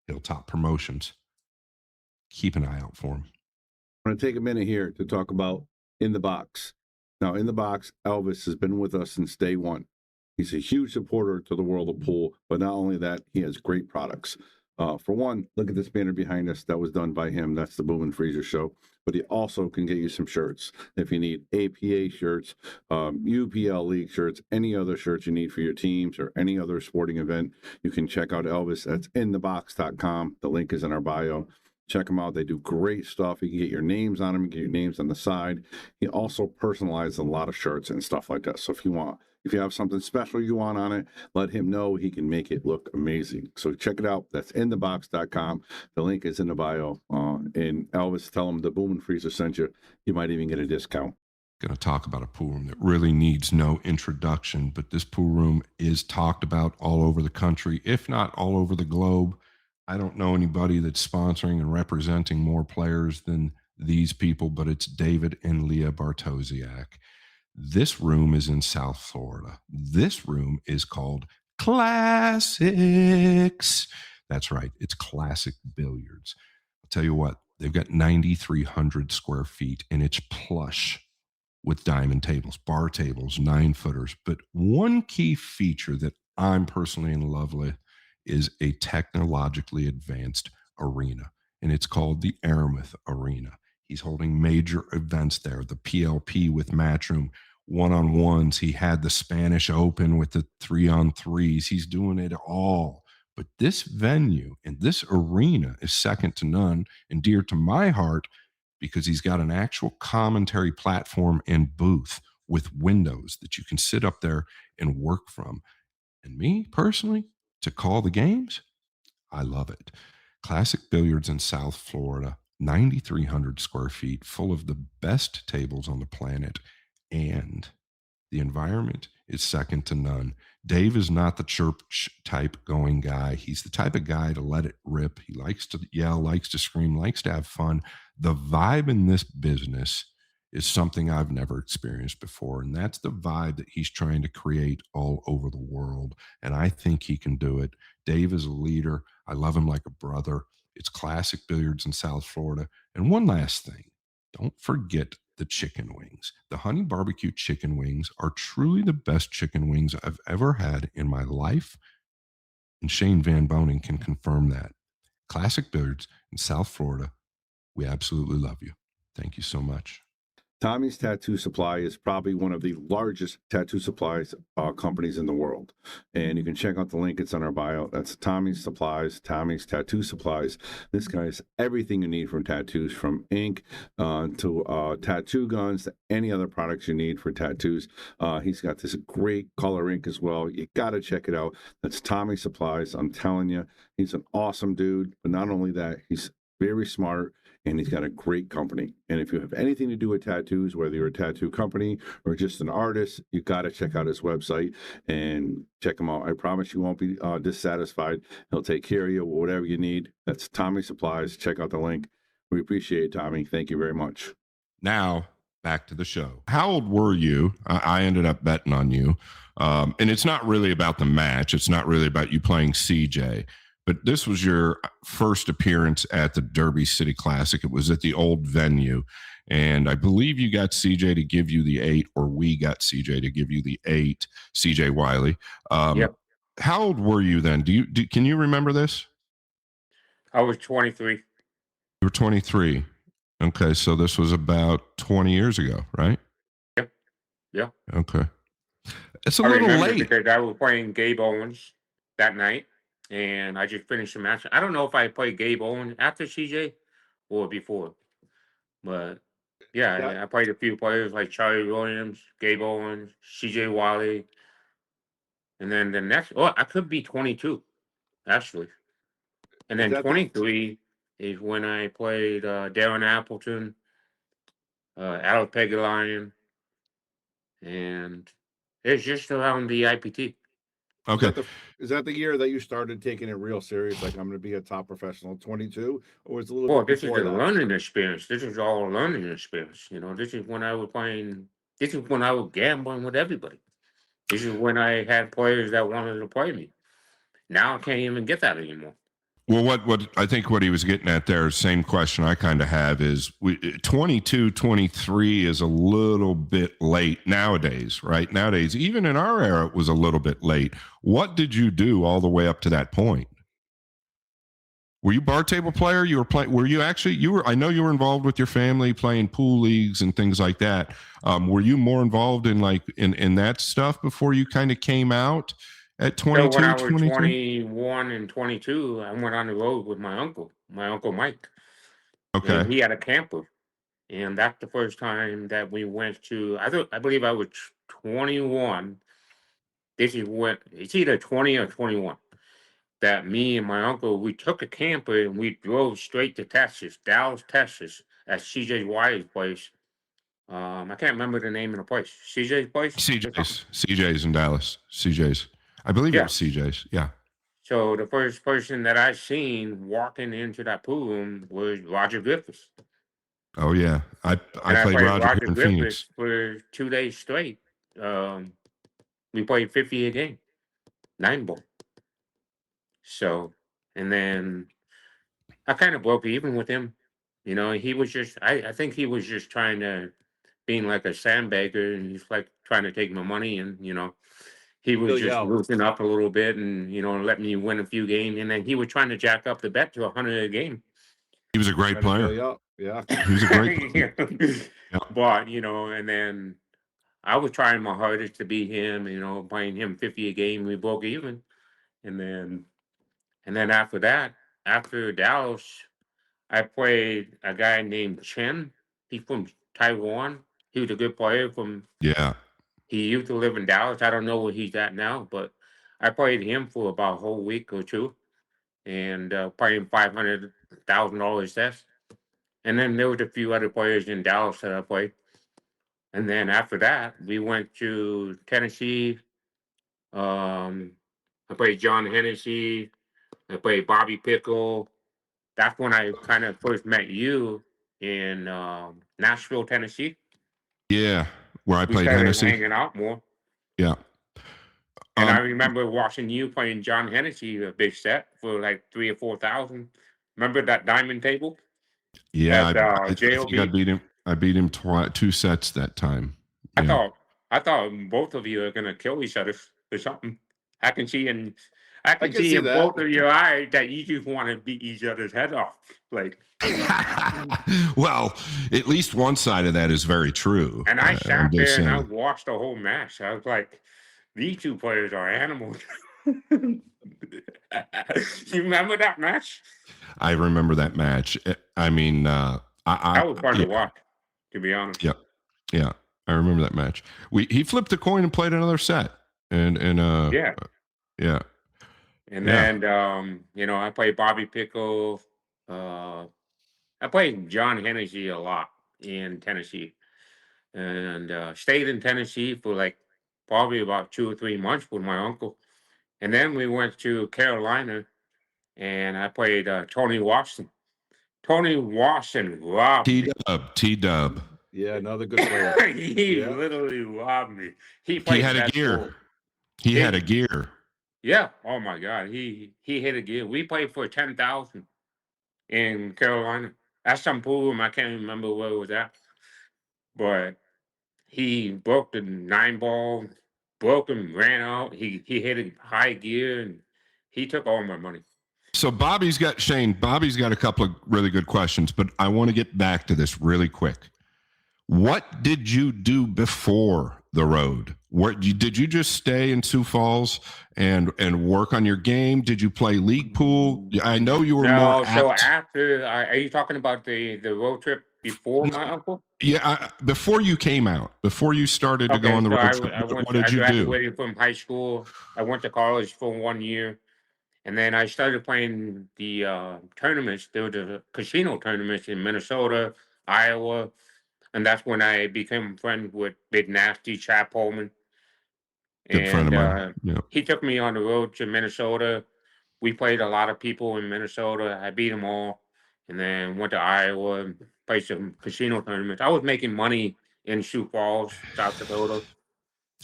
[SPEAKER 2] Hilltop Promotions. Keep an eye out for them.
[SPEAKER 4] I'm going to take a minute here to talk about In the Box. Now, In the Box, Elvis has been with us since day one. He's a huge supporter to the world of pool, but not only that, he has great products. For one, look at this banner behind us. That was done by him. That's the Boom and Freezer Show. But he also can get you some shirts. If you need APA shirts, UPL League shirts, any other shirts you need for your teams or any other sporting event, you can check out Elvis. That's inthebox.com. The link is in our bio. Check them out. They do great stuff. You can get your names on them, get your names on the side. He also personalizes a lot of shirts and stuff like that. So if you have something special you want on it, let him know. He can make it look amazing. So check it out. That's inthebox.com. The link is in the bio. And Elvis, tell him the Boom and Freezer sent you. You might even get a discount.
[SPEAKER 2] Going to talk about a pool room that really needs no introduction, but this pool room is talked about all over the country, if not all over the globe. I don't know anybody that's sponsoring and representing more players than these people, but it's David and Leah Bartosiak. This room is in South Florida. This room is called Classics. That's right. It's Classic Billiards. I'll tell you what, they've got 9,300 square feet, and it's plush with diamond tables, bar tables, 9-footers. But one key feature that I'm personally in love with is a technologically advanced arena, and it's called the Aramith Arena. He's holding major events there, the PLP with Matchroom, one-on-ones. He had the Spanish Open with the 3-on-3s. He's doing it all. But this venue and this arena is second to none and dear to my heart because he's got an actual commentary platform and booth with windows that you can sit up there and work from. And me, personally, to call the games, I love it. Classic Billiards in South Florida, 9,300 square feet, full of the best tables on the planet, and the environment is second to none. Dave is not the church type going guy. He's the type of guy to let it rip. He likes to yell, likes to scream, likes to have fun. The vibe in this business is something I've never experienced before. And that's the vibe that he's trying to create all over the world. And I think he can do it. Dave is a leader. I love him like a brother. It's Classic Billiards in South Florida. And one last thing, don't forget the chicken wings. The honey barbecue chicken wings are truly the best chicken wings I've ever had in my life. And Shane Van Boening can confirm that. Classic Billiards in South Florida. We absolutely love you. Thank you so much.
[SPEAKER 4] Tommy's Tattoo Supply is probably one of the largest tattoo supplies companies in the world. And you can check out the link. It's on our bio. That's Tommy's Supplies, Tommy's Tattoo Supplies. This guy has everything you need from tattoos, from ink to tattoo guns, to any other products you need for tattoos. He's got this great color ink as well. You got to check it out. That's Tommy's Supplies. I'm telling you, he's an awesome dude. But not only that, he's very smart, and he's got a great company. And if you have anything to do with tattoos, whether you're a tattoo company or just an artist, you got to check out his website and check him out. I promise you won't be dissatisfied. He'll take care of you, whatever you need. That's Tommy Supplies. Check out the link. We appreciate it, Tommy. Thank you very much.
[SPEAKER 2] Now, back to the show. How old were you? I ended up betting on you. And it's not really about the match. It's not really about you playing CJ. But this was your first appearance at the Derby City Classic. It was at the old venue. And I believe you got CJ to give you the 8, or we got CJ to give you the 8, CJ Wiley.
[SPEAKER 3] Yep.
[SPEAKER 2] How old were you then? Can you remember this?
[SPEAKER 3] I was 23.
[SPEAKER 2] You were 23. Okay, so this was about 20 years ago, right?
[SPEAKER 3] Yep. Yeah.
[SPEAKER 2] Okay. It's a
[SPEAKER 3] I
[SPEAKER 2] little
[SPEAKER 3] remember
[SPEAKER 2] late.
[SPEAKER 3] because I was playing Gabe Owens that night, and I just finished the match. I don't know if I played Gabe Owens after CJ or before, but yeah, I played a few players like Charlie Williams, Gabe Owens, CJ Wiley, and then the next. Oh, I could be 22 actually, and then 23 is when I played Darren Appleton, Alex Pegalion, and it's just around the IPT.
[SPEAKER 2] Okay.
[SPEAKER 4] Is that the year that you started taking it real serious? Like, I'm going to be a top professional 22, or was it a little bit
[SPEAKER 3] This is
[SPEAKER 4] before
[SPEAKER 3] a
[SPEAKER 4] that?
[SPEAKER 3] learning experience. This is all a learning experience. This is when I was playing. This is when I was gambling with everybody. This is when I had players that wanted to play me. Now I can't even get that anymore.
[SPEAKER 2] Well, what I think what he was getting at there, same question I kind of have is 22, 23 is a little bit late nowadays, right? Nowadays, even in our era, it was a little bit late. What did you do all the way up to that point? Were you bar table player? You were playing? Were you actually? You were. I know you were involved with your family playing pool leagues and things like that. Were you more involved in in that stuff before you kind of came out at 22,
[SPEAKER 3] So when I was
[SPEAKER 2] 23?
[SPEAKER 3] 21 and 22, I went on the road with my uncle Mike.
[SPEAKER 2] Okay.
[SPEAKER 3] And he had a camper, and that's the first time that we went to. I believe I was 21. This is when it's either 20 or 21. That me and my uncle, we took a camper and we drove straight to Texas, Dallas, Texas, at CJ Wiley's place. I can't remember the name of the place. CJ's place?
[SPEAKER 2] CJ's in Dallas. CJ's. I believe it was CJ's. Yeah.
[SPEAKER 3] So the first person that I seen walking into that pool room was Roger Griffiths.
[SPEAKER 2] Oh yeah. I played Roger in Phoenix
[SPEAKER 3] for 2 days straight. We played 50 a game, 9 ball. So, and then I kind of broke even with him. He was just, I think he was just trying to, being like a sandbagger, and he's like trying to take my money, and, he was just loosening up a little bit and, letting me win a few games. And then he was trying to jack up the bet to 100 a game.
[SPEAKER 2] He was a great player.
[SPEAKER 4] Yeah.
[SPEAKER 2] He was a great player.
[SPEAKER 3] Yeah. But, and then I was trying my hardest to beat him, playing him 50 a game. We broke even. And then after that, after Dallas, I played a guy named Chen. He's from Taiwan. He was a good player he used to live in Dallas. I don't know where he's at now, but I played him for about a whole week or two, and playing $500,000 test. And then there was a few other players in Dallas that I played. And then after that, we went to Tennessee. I played John Hennessy. I played Bobby Pickle. That's when I kind of first met you in Nashville, Tennessee.
[SPEAKER 2] Yeah, where I played Hennessy.
[SPEAKER 3] Hanging out more.
[SPEAKER 2] Yeah.
[SPEAKER 3] And I remember watching you playing John Hennessy a big set for like 3,000 or 4,000. Remember that diamond table?
[SPEAKER 2] Yeah, I think I beat him. I beat him 2 sets that time. Yeah.
[SPEAKER 3] I thought both of you are gonna kill each other or something. I can see in both of your eyes that you just want to beat each other's head off. Like,
[SPEAKER 2] well, at least one side of that is very true.
[SPEAKER 3] And I sat there and I watched the whole match. I was like, these two players are animals. You remember that match?
[SPEAKER 2] I remember that match. I mean, that
[SPEAKER 3] was fun to watch, to be honest.
[SPEAKER 2] Yeah, yeah, I remember that match. He flipped a coin and played another set, and yeah.
[SPEAKER 3] And then I played Bobby Pickle. I played John Hennessy a lot in Tennessee, and stayed in Tennessee for like probably about 2 or 3 months with my uncle, and then we went to Carolina, and I played Tony Watson. Tony Watson robbed me.
[SPEAKER 2] T-Dub.
[SPEAKER 4] Yeah, another good player.
[SPEAKER 3] He
[SPEAKER 4] Yeah.
[SPEAKER 3] literally robbed me. He
[SPEAKER 2] He
[SPEAKER 3] played
[SPEAKER 2] had a
[SPEAKER 3] best
[SPEAKER 2] gear.
[SPEAKER 3] ball.
[SPEAKER 2] He had
[SPEAKER 3] He-
[SPEAKER 2] a gear.
[SPEAKER 3] Yeah. Oh my God. He hit a gear. We played for 10,000 in Carolina. At some pool, I can't remember where it was at, but he broke the 9 ball, broke him, ran out. He hit a high gear, and he took all my money.
[SPEAKER 2] So Bobby's got a couple of really good questions, but I want to get back to this really quick. What did you do before the road? Did you just stay in Sioux Falls and work on your game? Did you play league pool? I know you were more
[SPEAKER 3] So
[SPEAKER 2] apt.
[SPEAKER 3] after, are you talking about the road trip before my uncle?
[SPEAKER 2] Yeah, before you came out, before you started to go on the
[SPEAKER 3] so
[SPEAKER 2] road trip, what did
[SPEAKER 3] I
[SPEAKER 2] you do?
[SPEAKER 3] graduated from high school. I went to college for 1 year, and then I started playing the tournaments. There were the casino tournaments in Minnesota, Iowa, and that's when I became friends with Big Nasty Chap Holman.
[SPEAKER 2] Good friend of mine.
[SPEAKER 3] And
[SPEAKER 2] Yeah.
[SPEAKER 3] he took me on the road to Minnesota. We played a lot of people in Minnesota. I beat them all, and then went to Iowa and played some casino tournaments. I was making money in Sioux Falls, South Dakota,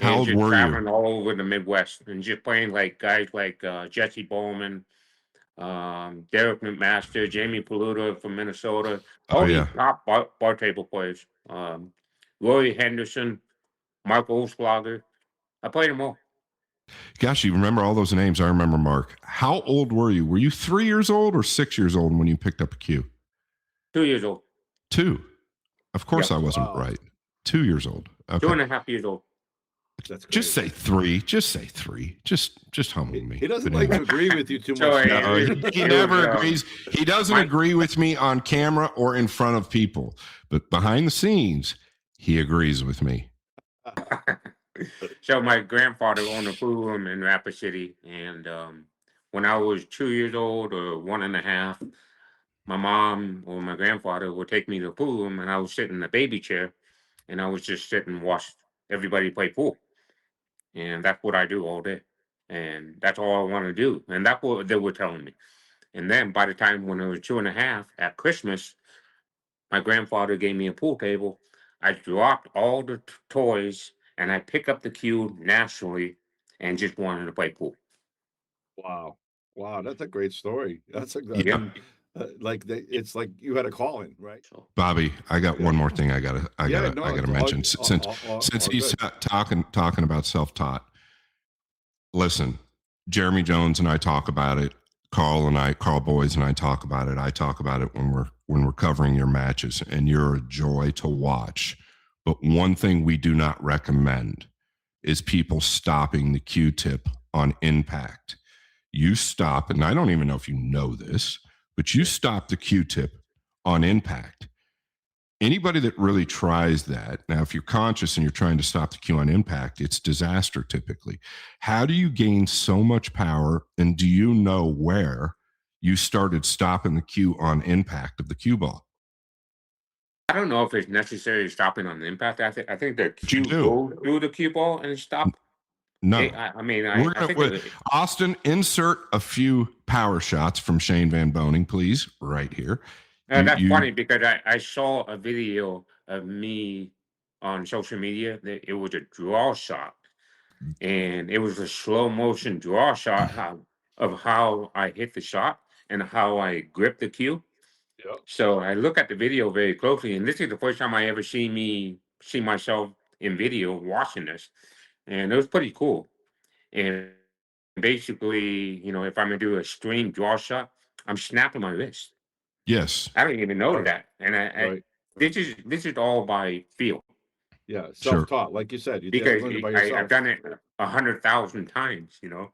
[SPEAKER 2] How
[SPEAKER 3] and
[SPEAKER 2] old
[SPEAKER 3] just
[SPEAKER 2] were
[SPEAKER 3] traveling
[SPEAKER 2] you?
[SPEAKER 3] all over the Midwest and just playing like guys like Jesse Bowman, Derek McMaster, Jamie Paluta from Minnesota,
[SPEAKER 2] Oh
[SPEAKER 3] all these
[SPEAKER 2] yeah.
[SPEAKER 3] top bar table players. Roy Henderson, Mark Olsflager. I played them all.
[SPEAKER 2] Gosh, you remember all those names. I remember Mark. How old were you? Were you 3 years old or 6 years old when you picked up a cue?
[SPEAKER 3] 2 years old.
[SPEAKER 2] 2. Of course,
[SPEAKER 3] Yep.
[SPEAKER 2] I wasn't right. 2 years old. Okay.
[SPEAKER 3] 2.5 years old.
[SPEAKER 4] That's great.
[SPEAKER 2] Just say 3. Just say 3. Just humble me.
[SPEAKER 4] He doesn't
[SPEAKER 2] But
[SPEAKER 4] like to
[SPEAKER 2] anyway.
[SPEAKER 4] agree with you too
[SPEAKER 3] So,
[SPEAKER 4] much.
[SPEAKER 2] No, he never agrees. He doesn't
[SPEAKER 3] my-
[SPEAKER 2] agree with me on camera or in front of people, but behind the scenes, he agrees with me.
[SPEAKER 3] So my grandfather owned a pool room in Rapid City, and when I was 2 years old or 1.5, my mom or my grandfather would take me to the pool room, and I would sit in the baby chair, and I would just sit and watch everybody play pool, and that's what I do all day, and that's all I want to do, and that's what they were telling me. And then by the time when I was 2.5 at Christmas, my grandfather gave me a pool table. I dropped all the toys and I picked up the cue naturally and just wanted to play pool.
[SPEAKER 4] Wow. Wow, that's a great story. That's a
[SPEAKER 2] Yeah.
[SPEAKER 4] it's like you had a calling, right?
[SPEAKER 3] So
[SPEAKER 2] Bobby, I got one more thing I gotta
[SPEAKER 4] it's
[SPEAKER 2] mention.
[SPEAKER 4] all
[SPEAKER 2] Since he's
[SPEAKER 4] good.
[SPEAKER 2] talking about self-taught. Listen, Jeremy Jones and I talk about it. Carl Boys and I talk about it. I talk about it when we're covering your matches, and you're a joy to watch. But one thing we do not recommend is people stopping the Q-tip on impact. You stop, and I don't even know if you know this, but you stop the Q-tip on impact. Anybody that really tries that, now if you're conscious and you're trying to stop the cue on impact, it's disaster typically. How do you gain so much power, and do you know where you started stopping the cue on impact of the cue ball?
[SPEAKER 3] I don't know if it's necessarily stopping on the impact. I think the cue
[SPEAKER 2] do.
[SPEAKER 3] goes through the cue ball and stop.
[SPEAKER 2] No.
[SPEAKER 3] I think
[SPEAKER 2] Austin, insert a few power shots from Shane Van Boening, please, right here.
[SPEAKER 3] that's funny because I saw a video of me on social media. It was a draw shot, and it was a slow motion draw shot of how I hit the shot and how I gripped the cue.
[SPEAKER 4] Yep.
[SPEAKER 3] So I look at the video very closely, and this is the first time I ever see myself in video watching this, and it was pretty cool. And basically, if I'm gonna do a stream draw shot, I'm snapping my wrist.
[SPEAKER 2] Yes.
[SPEAKER 3] I don't even know
[SPEAKER 4] Right.
[SPEAKER 3] that, and
[SPEAKER 4] Right.
[SPEAKER 3] this is all by feel
[SPEAKER 4] Yeah,
[SPEAKER 2] Sure.
[SPEAKER 4] self-taught, like you said. You
[SPEAKER 3] because
[SPEAKER 4] learned it by
[SPEAKER 3] I've
[SPEAKER 4] yourself.
[SPEAKER 3] done it 100,000 times.
[SPEAKER 4] Yeah.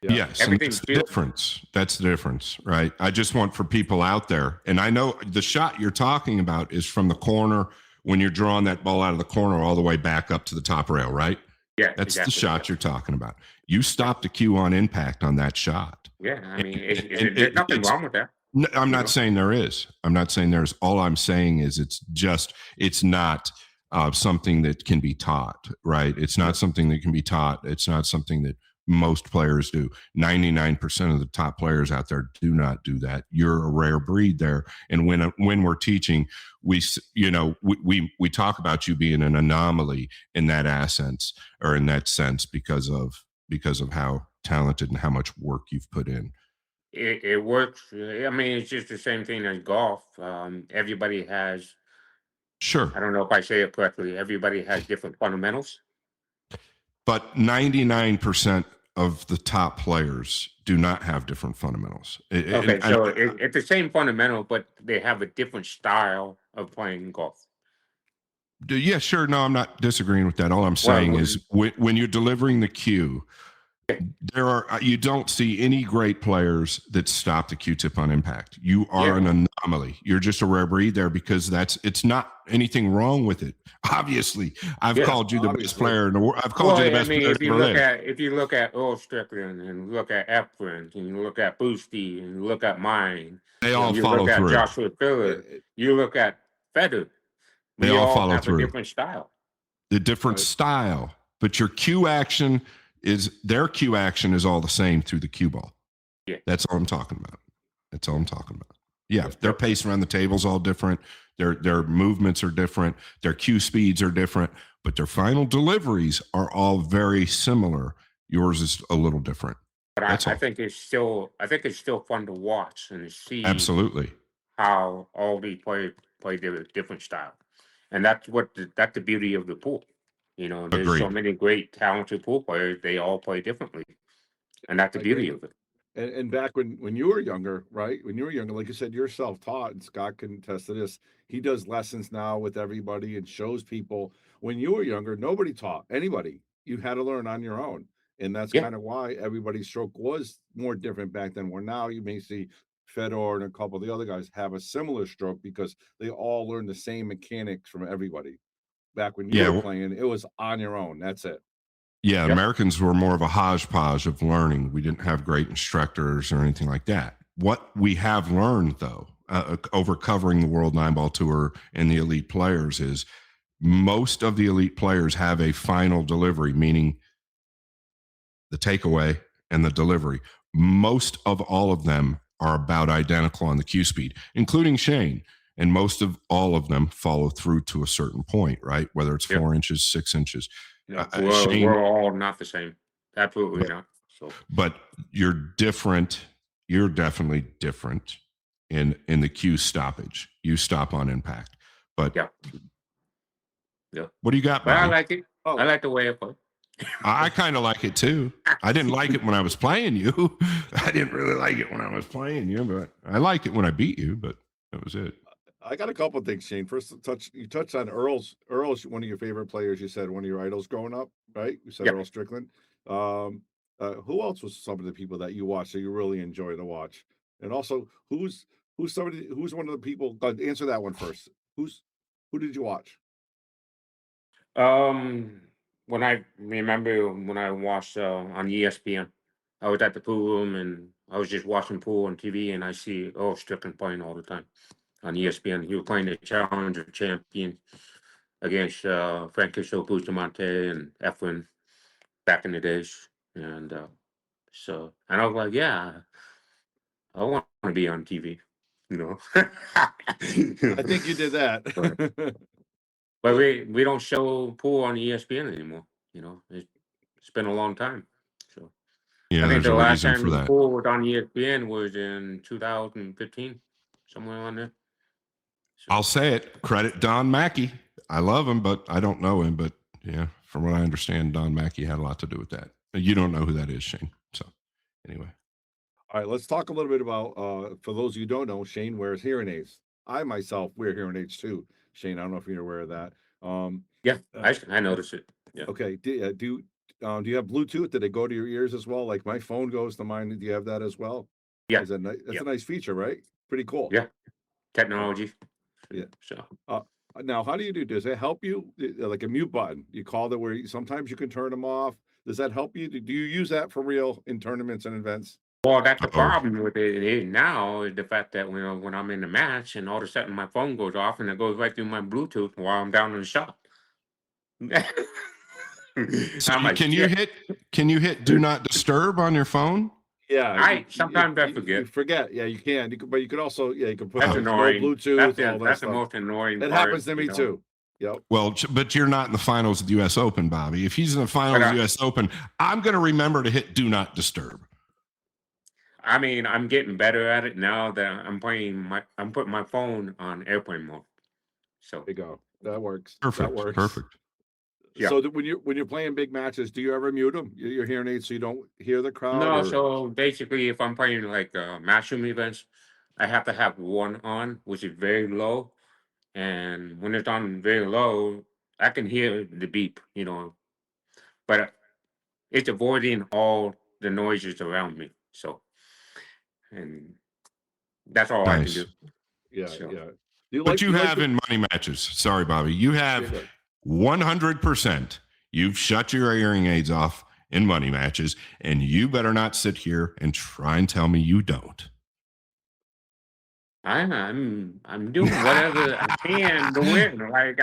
[SPEAKER 2] Yes, and
[SPEAKER 3] Everything's
[SPEAKER 2] that's the
[SPEAKER 3] real.
[SPEAKER 2] difference. That's the difference, right? I just want for people out there, and I know the shot you're talking about is from the corner when you're drawing that ball out of the corner all the way back up to the top rail, right?
[SPEAKER 3] Yeah,
[SPEAKER 2] That's
[SPEAKER 3] exactly.
[SPEAKER 2] the shot you're talking about. You stopped the cue on impact on that shot.
[SPEAKER 3] Yeah, I mean,
[SPEAKER 2] And
[SPEAKER 3] there's nothing
[SPEAKER 2] it's-
[SPEAKER 3] wrong with that.
[SPEAKER 2] No, I'm
[SPEAKER 3] You
[SPEAKER 2] not
[SPEAKER 3] know,
[SPEAKER 2] saying there is. I'm not saying there's. All I'm saying is it's not something that can be taught, right? It's not something that can be taught. It's not something that most players do. 99% of the top players out there do not do that. You're a rare breed there. And when we're teaching, we talk about you being an anomaly in that sense because of how talented and how much work you've put in.
[SPEAKER 3] it works. I mean, it's just the same thing as golf. Everybody has.
[SPEAKER 2] Sure.
[SPEAKER 3] I don't know if I say it correctly. Everybody has different fundamentals.
[SPEAKER 2] But 99% of the top players do not have different fundamentals.
[SPEAKER 3] Okay, so it's the same fundamental, but they have a different style of playing golf.
[SPEAKER 2] Yeah, sure. No, I'm not disagreeing with that. All I'm
[SPEAKER 3] Well,
[SPEAKER 2] saying is when you're delivering the cue, you don't see any great players that stop the Q-tip on impact. You are
[SPEAKER 3] yeah,
[SPEAKER 2] an anomaly. You're just a rare breed there because it's not anything wrong with it. Obviously, I've
[SPEAKER 3] yeah.
[SPEAKER 2] called you the best
[SPEAKER 4] Obviously.
[SPEAKER 2] player in the world. I've called
[SPEAKER 3] Well,
[SPEAKER 2] you the
[SPEAKER 3] I
[SPEAKER 2] best
[SPEAKER 3] mean,
[SPEAKER 2] player
[SPEAKER 3] if
[SPEAKER 2] to
[SPEAKER 3] you
[SPEAKER 2] ever
[SPEAKER 3] look
[SPEAKER 2] live.
[SPEAKER 3] at Earl Strickland and look at Efren and you look at Boosty and you look at mine,
[SPEAKER 2] They
[SPEAKER 4] Yeah.
[SPEAKER 2] all
[SPEAKER 3] you
[SPEAKER 2] follow
[SPEAKER 3] look at
[SPEAKER 2] through.
[SPEAKER 3] Joshua Filler, you look at Federer,
[SPEAKER 2] They
[SPEAKER 3] we
[SPEAKER 2] all
[SPEAKER 3] all
[SPEAKER 2] follow
[SPEAKER 3] have a
[SPEAKER 2] through.
[SPEAKER 3] different style.
[SPEAKER 2] The different style, but your cue action their cue action is all the same through the cue ball.
[SPEAKER 3] Yeah.
[SPEAKER 2] That's all I'm talking about. That's all I'm talking about. Yeah,
[SPEAKER 3] Yep.
[SPEAKER 2] their pace around the table's all different. Their movements are different. Their cue speeds are different, but their final deliveries are all very similar. Yours is a little different.
[SPEAKER 3] But
[SPEAKER 2] That's
[SPEAKER 3] I
[SPEAKER 2] all.
[SPEAKER 3] think it's still fun to watch and to see
[SPEAKER 2] Absolutely.
[SPEAKER 3] how all these players play their different style, and that's the beauty of the pool. You know, there's so
[SPEAKER 2] Agreed.
[SPEAKER 3] many great talented pool players. They all play differently, and that's the
[SPEAKER 4] I
[SPEAKER 3] beauty
[SPEAKER 4] agree.
[SPEAKER 3] of it.
[SPEAKER 4] And back when you were younger, right? When you were younger, like you said, you're self-taught, and Scott can attest to this. He does lessons now with everybody and shows people. When you were younger, nobody taught anybody. You had to learn on your own. And that's
[SPEAKER 3] Yeah,
[SPEAKER 4] kind of why everybody's stroke was more different back then. Where now you may see Fedor and a couple of the other guys have a similar stroke because they all learned the same mechanics from everybody. Back when you
[SPEAKER 2] Yeah.
[SPEAKER 4] were playing, it was on your own. That's it.
[SPEAKER 2] Yeah,
[SPEAKER 3] yep.
[SPEAKER 2] Americans were more of a hodgepodge of learning. We didn't have great instructors or anything like that. What we have learned, though, over covering the World Nine Ball Tour and the elite players, is most of the elite players have a final delivery, meaning the takeaway and the delivery. Most of all of them are about identical on the cue speed, including Shane. And most of all of them follow through to a certain point, right? Whether it's
[SPEAKER 3] Yep.
[SPEAKER 2] 4 inches, 6 inches.
[SPEAKER 3] No,
[SPEAKER 2] Shane,
[SPEAKER 3] we're all not the same. Absolutely
[SPEAKER 2] but,
[SPEAKER 3] not. So,
[SPEAKER 2] but you're different. You're definitely different in the cue stoppage. You stop on impact. But
[SPEAKER 3] yeah, yeah.
[SPEAKER 2] what do you got,
[SPEAKER 3] But I
[SPEAKER 2] buddy?
[SPEAKER 3] like it.
[SPEAKER 4] Oh.
[SPEAKER 3] I like the way I play.
[SPEAKER 2] I kind of like it too. I didn't like it when I was playing you. I didn't really like it when I was playing you, but I liked it when I beat you, but that was it.
[SPEAKER 4] I got a couple of things, Shane. First, you touched on Earl's one of your favorite players. You said one of your idols growing up, right? You said
[SPEAKER 3] Yeah.
[SPEAKER 4] Earl Strickland. Who else was some of the people that you watched that you really enjoy to watch? And also, who's one of the people? Answer that one first. Who did you watch?
[SPEAKER 3] When I remember when I watched on ESPN, I was at the pool room and I was just watching pool on TV, and I see Strickland playing all the time on ESPN. He was playing the Challenger champion against Francisco Bustamante and Efren back in the days, and and I was like, yeah, I want to be on TV, you know.
[SPEAKER 4] I think you did that.
[SPEAKER 3] But we don't show pool on ESPN anymore. You know, it's been a long time. So
[SPEAKER 2] Yeah,
[SPEAKER 3] I think
[SPEAKER 2] there's
[SPEAKER 3] the
[SPEAKER 2] a
[SPEAKER 3] last
[SPEAKER 2] reason
[SPEAKER 3] time
[SPEAKER 2] for
[SPEAKER 3] the
[SPEAKER 2] that.
[SPEAKER 3] pool was on ESPN was in 2015, somewhere on there. So,
[SPEAKER 2] I'll say it. Credit Don Mackey. I love him, but I don't know him. But yeah, from what I understand, Don Mackey had a lot to do with that. You don't know who that is, Shane. So anyway.
[SPEAKER 4] All right, let's talk a little bit about for those of you who don't know, Shane wears hearing aids. I myself wear hearing aids too. Shane, I don't know if you're aware of that.
[SPEAKER 3] yeah,
[SPEAKER 4] Uh,
[SPEAKER 3] I noticed it. Yeah.
[SPEAKER 4] okay, do you have Bluetooth? Did they go to your ears as well? Like my phone goes to mine. Do you have that as well?
[SPEAKER 3] Yeah.
[SPEAKER 4] Is that that's
[SPEAKER 3] Yeah.
[SPEAKER 4] a nice feature, right? Pretty cool.
[SPEAKER 3] Yeah. Technology.
[SPEAKER 4] Yeah.
[SPEAKER 3] So
[SPEAKER 4] Now, how do you do? Does it help you? Like a mute button, you call it where sometimes you can turn them off. Does that help you? Do you use that for real in tournaments and events?
[SPEAKER 3] Well, that's the
[SPEAKER 2] Uh-oh.
[SPEAKER 3] problem with it is now is the fact that when I'm in the match and all of a sudden my phone goes off and it goes right through my Bluetooth while I'm down in the shop.
[SPEAKER 2] So
[SPEAKER 3] I'm like,
[SPEAKER 2] can you
[SPEAKER 3] shit.
[SPEAKER 2] hit do not disturb on your phone?
[SPEAKER 4] Yeah,
[SPEAKER 3] Sometimes I
[SPEAKER 4] you
[SPEAKER 3] forget.
[SPEAKER 4] forget. Yeah, you can. But you could also, yeah, you can put
[SPEAKER 3] That's
[SPEAKER 2] Oh.
[SPEAKER 4] no
[SPEAKER 3] annoying.
[SPEAKER 4] Bluetooth, all that
[SPEAKER 3] That's the
[SPEAKER 4] stuff.
[SPEAKER 3] most annoying
[SPEAKER 4] That
[SPEAKER 3] part.
[SPEAKER 4] happens to me too. Yep.
[SPEAKER 2] Well, but you're not in the finals of the U.S. Open, Bobby. If he's in the finals of the U.S. Open, I'm going to remember to hit do not disturb.
[SPEAKER 3] I mean, I'm getting better at it now that I'm putting my phone on airplane mode. So
[SPEAKER 4] There you go. That works.
[SPEAKER 2] Perfect.
[SPEAKER 4] That works.
[SPEAKER 2] Perfect.
[SPEAKER 3] yeah.
[SPEAKER 4] So when you're playing big matches, do you ever mute them? Your hearing aids so you don't hear the crowd?
[SPEAKER 3] No,
[SPEAKER 4] Or?
[SPEAKER 3] so basically, if I'm playing like matchroom events, I have to have one on, which is very low, and when it's on very low, I can hear the beep, but it's avoiding all the noises around me. So, and that's all I can
[SPEAKER 2] Nice.
[SPEAKER 3] do.
[SPEAKER 4] Yeah,
[SPEAKER 3] So,
[SPEAKER 4] yeah. Do
[SPEAKER 2] But you
[SPEAKER 4] like
[SPEAKER 2] have in money matches. Sorry, Bobby. You have 100%. You've shut your hearing aids off in money matches, and you better not sit here and try and tell me you don't.
[SPEAKER 3] I'm doing whatever I can to win. Like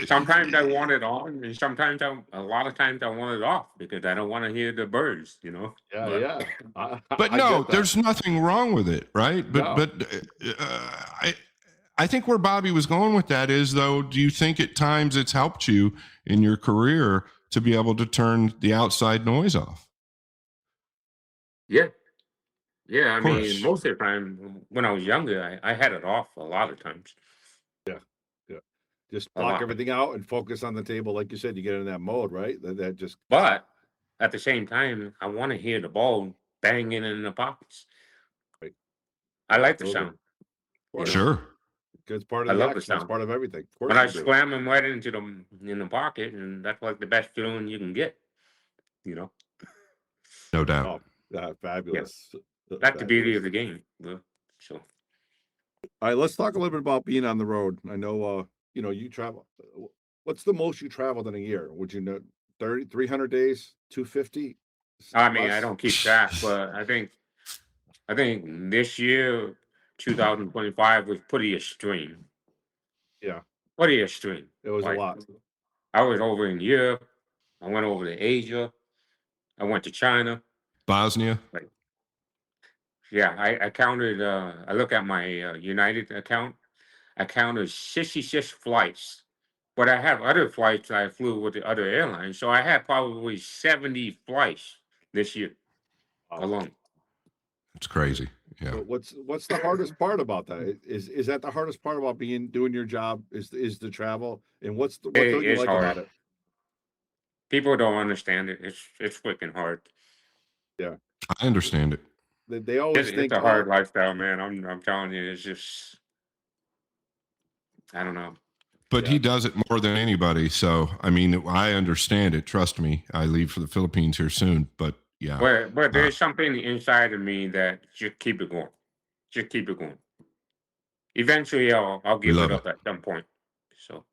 [SPEAKER 3] sometimes I want it on, and sometimes a lot of times I want it off because I don't want to hear the birds.
[SPEAKER 4] Yeah,
[SPEAKER 3] But,
[SPEAKER 4] yeah.
[SPEAKER 2] But
[SPEAKER 4] I
[SPEAKER 2] no,
[SPEAKER 4] get that.
[SPEAKER 2] there's nothing wrong with it, right?
[SPEAKER 4] No.
[SPEAKER 2] But I think where Bobby was going with that is, though, do you think at times it's helped you in your career to be able to turn the outside noise off?
[SPEAKER 3] yeah, yeah. I mean,
[SPEAKER 2] course.
[SPEAKER 3] most of the time when I was younger, I had it off a lot of times.
[SPEAKER 4] Yeah, yeah. Just
[SPEAKER 3] A
[SPEAKER 4] block
[SPEAKER 3] lot.
[SPEAKER 4] everything out and focus on the table, like you said. You get in that mode, right? That just.
[SPEAKER 3] But at the same time, I want to hear the ball banging in the pockets.
[SPEAKER 4] Right.
[SPEAKER 3] I like the
[SPEAKER 4] Absolutely.
[SPEAKER 3] sound.
[SPEAKER 4] Of course.
[SPEAKER 2] Sure.
[SPEAKER 4] It's part
[SPEAKER 3] I
[SPEAKER 4] of the
[SPEAKER 3] love the
[SPEAKER 4] action. It's
[SPEAKER 3] sound.
[SPEAKER 4] part of everything. Of course
[SPEAKER 3] When I
[SPEAKER 4] you do.
[SPEAKER 3] slam them right into in the pocket, and that's like the best feeling you can get.
[SPEAKER 2] No doubt.
[SPEAKER 4] Oh, yeah, fabulous.
[SPEAKER 3] That's the beauty
[SPEAKER 4] Fabulous.
[SPEAKER 3] of the game. So
[SPEAKER 4] All right, let's talk a little bit about being on the road. I know, you travel. What's the most you traveled in a year? Would you know 30, 300 days, 250?
[SPEAKER 3] I mean, I
[SPEAKER 4] Less?
[SPEAKER 3] don't keep track, but I think this year, 2025 was pretty extreme.
[SPEAKER 4] Yeah,
[SPEAKER 3] Pretty extreme.
[SPEAKER 4] it was a
[SPEAKER 3] Like
[SPEAKER 4] lot.
[SPEAKER 3] I was over in Europe. I went over to Asia. I went to China.
[SPEAKER 2] Bosnia.
[SPEAKER 3] Like, yeah, I counted. I look at my United account. I counted 66 flights, but I have other flights I flew with the other airlines, so I had probably 70 flights this year
[SPEAKER 4] Wow.
[SPEAKER 3] alone.
[SPEAKER 2] It's crazy. Yeah.
[SPEAKER 4] But what's the hardest part about that? Is that the hardest part about doing your job? Is the travel? And what don't you
[SPEAKER 3] It's
[SPEAKER 4] like
[SPEAKER 3] hard.
[SPEAKER 4] about it?
[SPEAKER 3] People don't understand it. It's freaking hard.
[SPEAKER 4] Yeah,
[SPEAKER 2] I understand it.
[SPEAKER 4] they always
[SPEAKER 3] It's
[SPEAKER 4] think,
[SPEAKER 3] a hard lifestyle, man. I'm telling you, it's just I don't know.
[SPEAKER 2] But
[SPEAKER 4] Yeah.
[SPEAKER 2] he does it more than anybody. So, I mean, I understand it. Trust me. I leave for the Philippines here soon. But yeah.
[SPEAKER 3] But there's something inside of me that just keep it going. Just keep it going. Eventually, I'll
[SPEAKER 2] We
[SPEAKER 3] give it
[SPEAKER 2] love
[SPEAKER 3] up
[SPEAKER 2] it.
[SPEAKER 3] at some point. So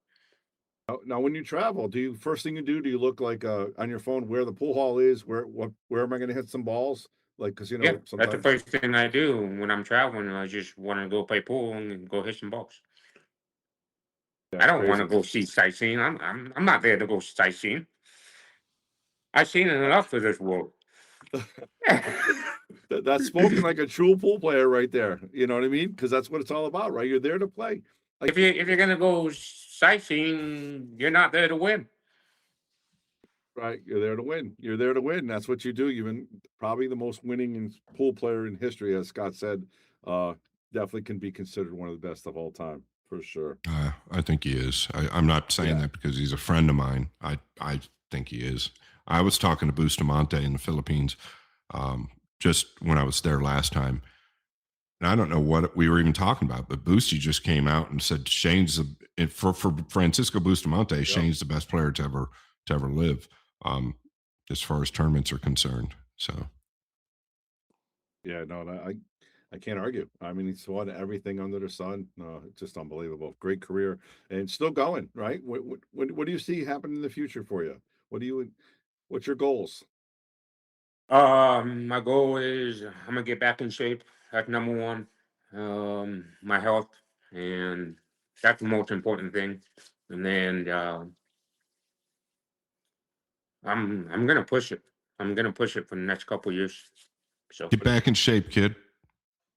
[SPEAKER 4] Now, when you travel, first thing you do you look like on your phone where the pool hall is? Where am I going to hit some balls? Like, because
[SPEAKER 3] yeah, that's the
[SPEAKER 4] sometimes.
[SPEAKER 3] first thing I do when I'm traveling. I just want to go play pool and go hit some balls. I
[SPEAKER 4] That's
[SPEAKER 3] don't want to
[SPEAKER 4] crazy.
[SPEAKER 3] go see sightseeing. I'm not there to go sightseeing. I've seen enough of this world.
[SPEAKER 4] That's spoken like a true pool player right there. You know what I mean? Because that's what it's all about, right? You're there to play. Like,
[SPEAKER 3] If you're gonna go sightseeing, you're not there to win.
[SPEAKER 4] right, you're there to win. You're there to win. That's what you do. You've been probably the most winning pool player in history, as Scott said. Definitely can be considered one of the best of all time, for sure.
[SPEAKER 2] I think he is. I'm not saying
[SPEAKER 4] Yeah.
[SPEAKER 2] that because he's a friend of mine. I think he is. I was talking to Bustamante in the Philippines just when I was there last time. And I don't know what we were even talking about, but Boosty just came out and said Shane's for Francisco Bustamante, Shane's the best player to ever live, as far as tournaments are concerned. So
[SPEAKER 4] Yeah, no, I can't argue. I mean, he's won everything under the sun. No, it's just unbelievable. Great career and still going, right? What do you see happen in the future for you? What's your goals?
[SPEAKER 3] My goal is I'm gonna get back in shape. That's number one. My health, and that's the most important thing. And then I'm gonna push it. I'm gonna push it for the next couple of years. So
[SPEAKER 2] Get back in shape, kid.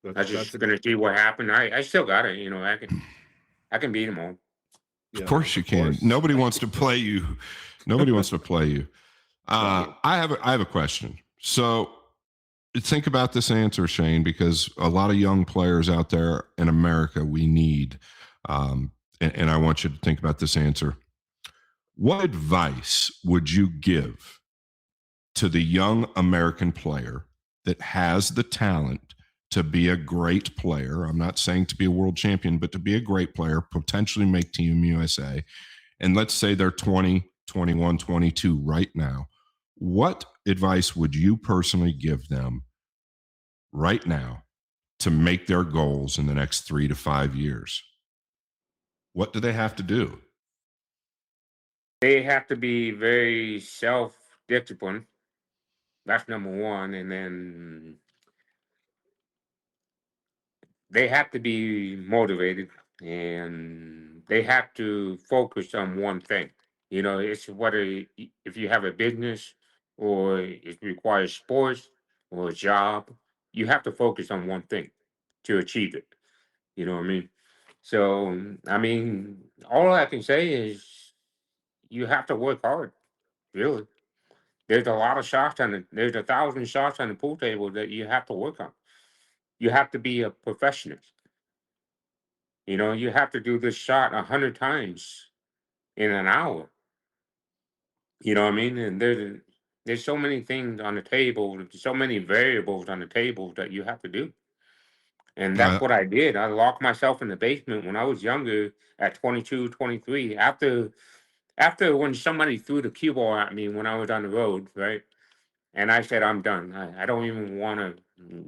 [SPEAKER 3] I
[SPEAKER 4] That's
[SPEAKER 3] just
[SPEAKER 4] a
[SPEAKER 3] gonna see what happened. I still got it. I can beat them all.
[SPEAKER 2] Of
[SPEAKER 4] yeah,
[SPEAKER 2] course you
[SPEAKER 4] of
[SPEAKER 2] can.
[SPEAKER 4] course.
[SPEAKER 2] Nobody wants to play you. Nobody wants to play you.
[SPEAKER 4] Right.
[SPEAKER 2] I have a question. So think about this answer, Shane, because a lot of young players out there in America we need, and I want you to think about this answer. What advice would you give to the young American player that has the talent to be a great player? I'm not saying to be a world champion, but to be a great player, potentially make Team USA. And let's say they're 20, 21, 22 right now. What advice would you personally give them right now to make their goals in the next 3 to 5 years? What do they have to do?
[SPEAKER 3] They have to be very self-disciplined. That's number one, and then they have to be motivated, and they have to focus on one thing. It's whether if you have a business or it requires sports or a job, you have to focus on one thing to achieve it. You know what I mean? So, all I can say is you have to work hard, really. There's 1,000 shots on the pool table that you have to work on. You have to be a professional. You have to do this shot 100 times in an hour. You know what I mean? And there's so many things on the table, so many variables on the table that you have to do. And that's
[SPEAKER 2] Uh,
[SPEAKER 3] what I did. I locked myself in the basement when I was younger at 22, 23. After when somebody threw the cue ball at me when I was on the road, right? And I said, I'm done. I don't even want to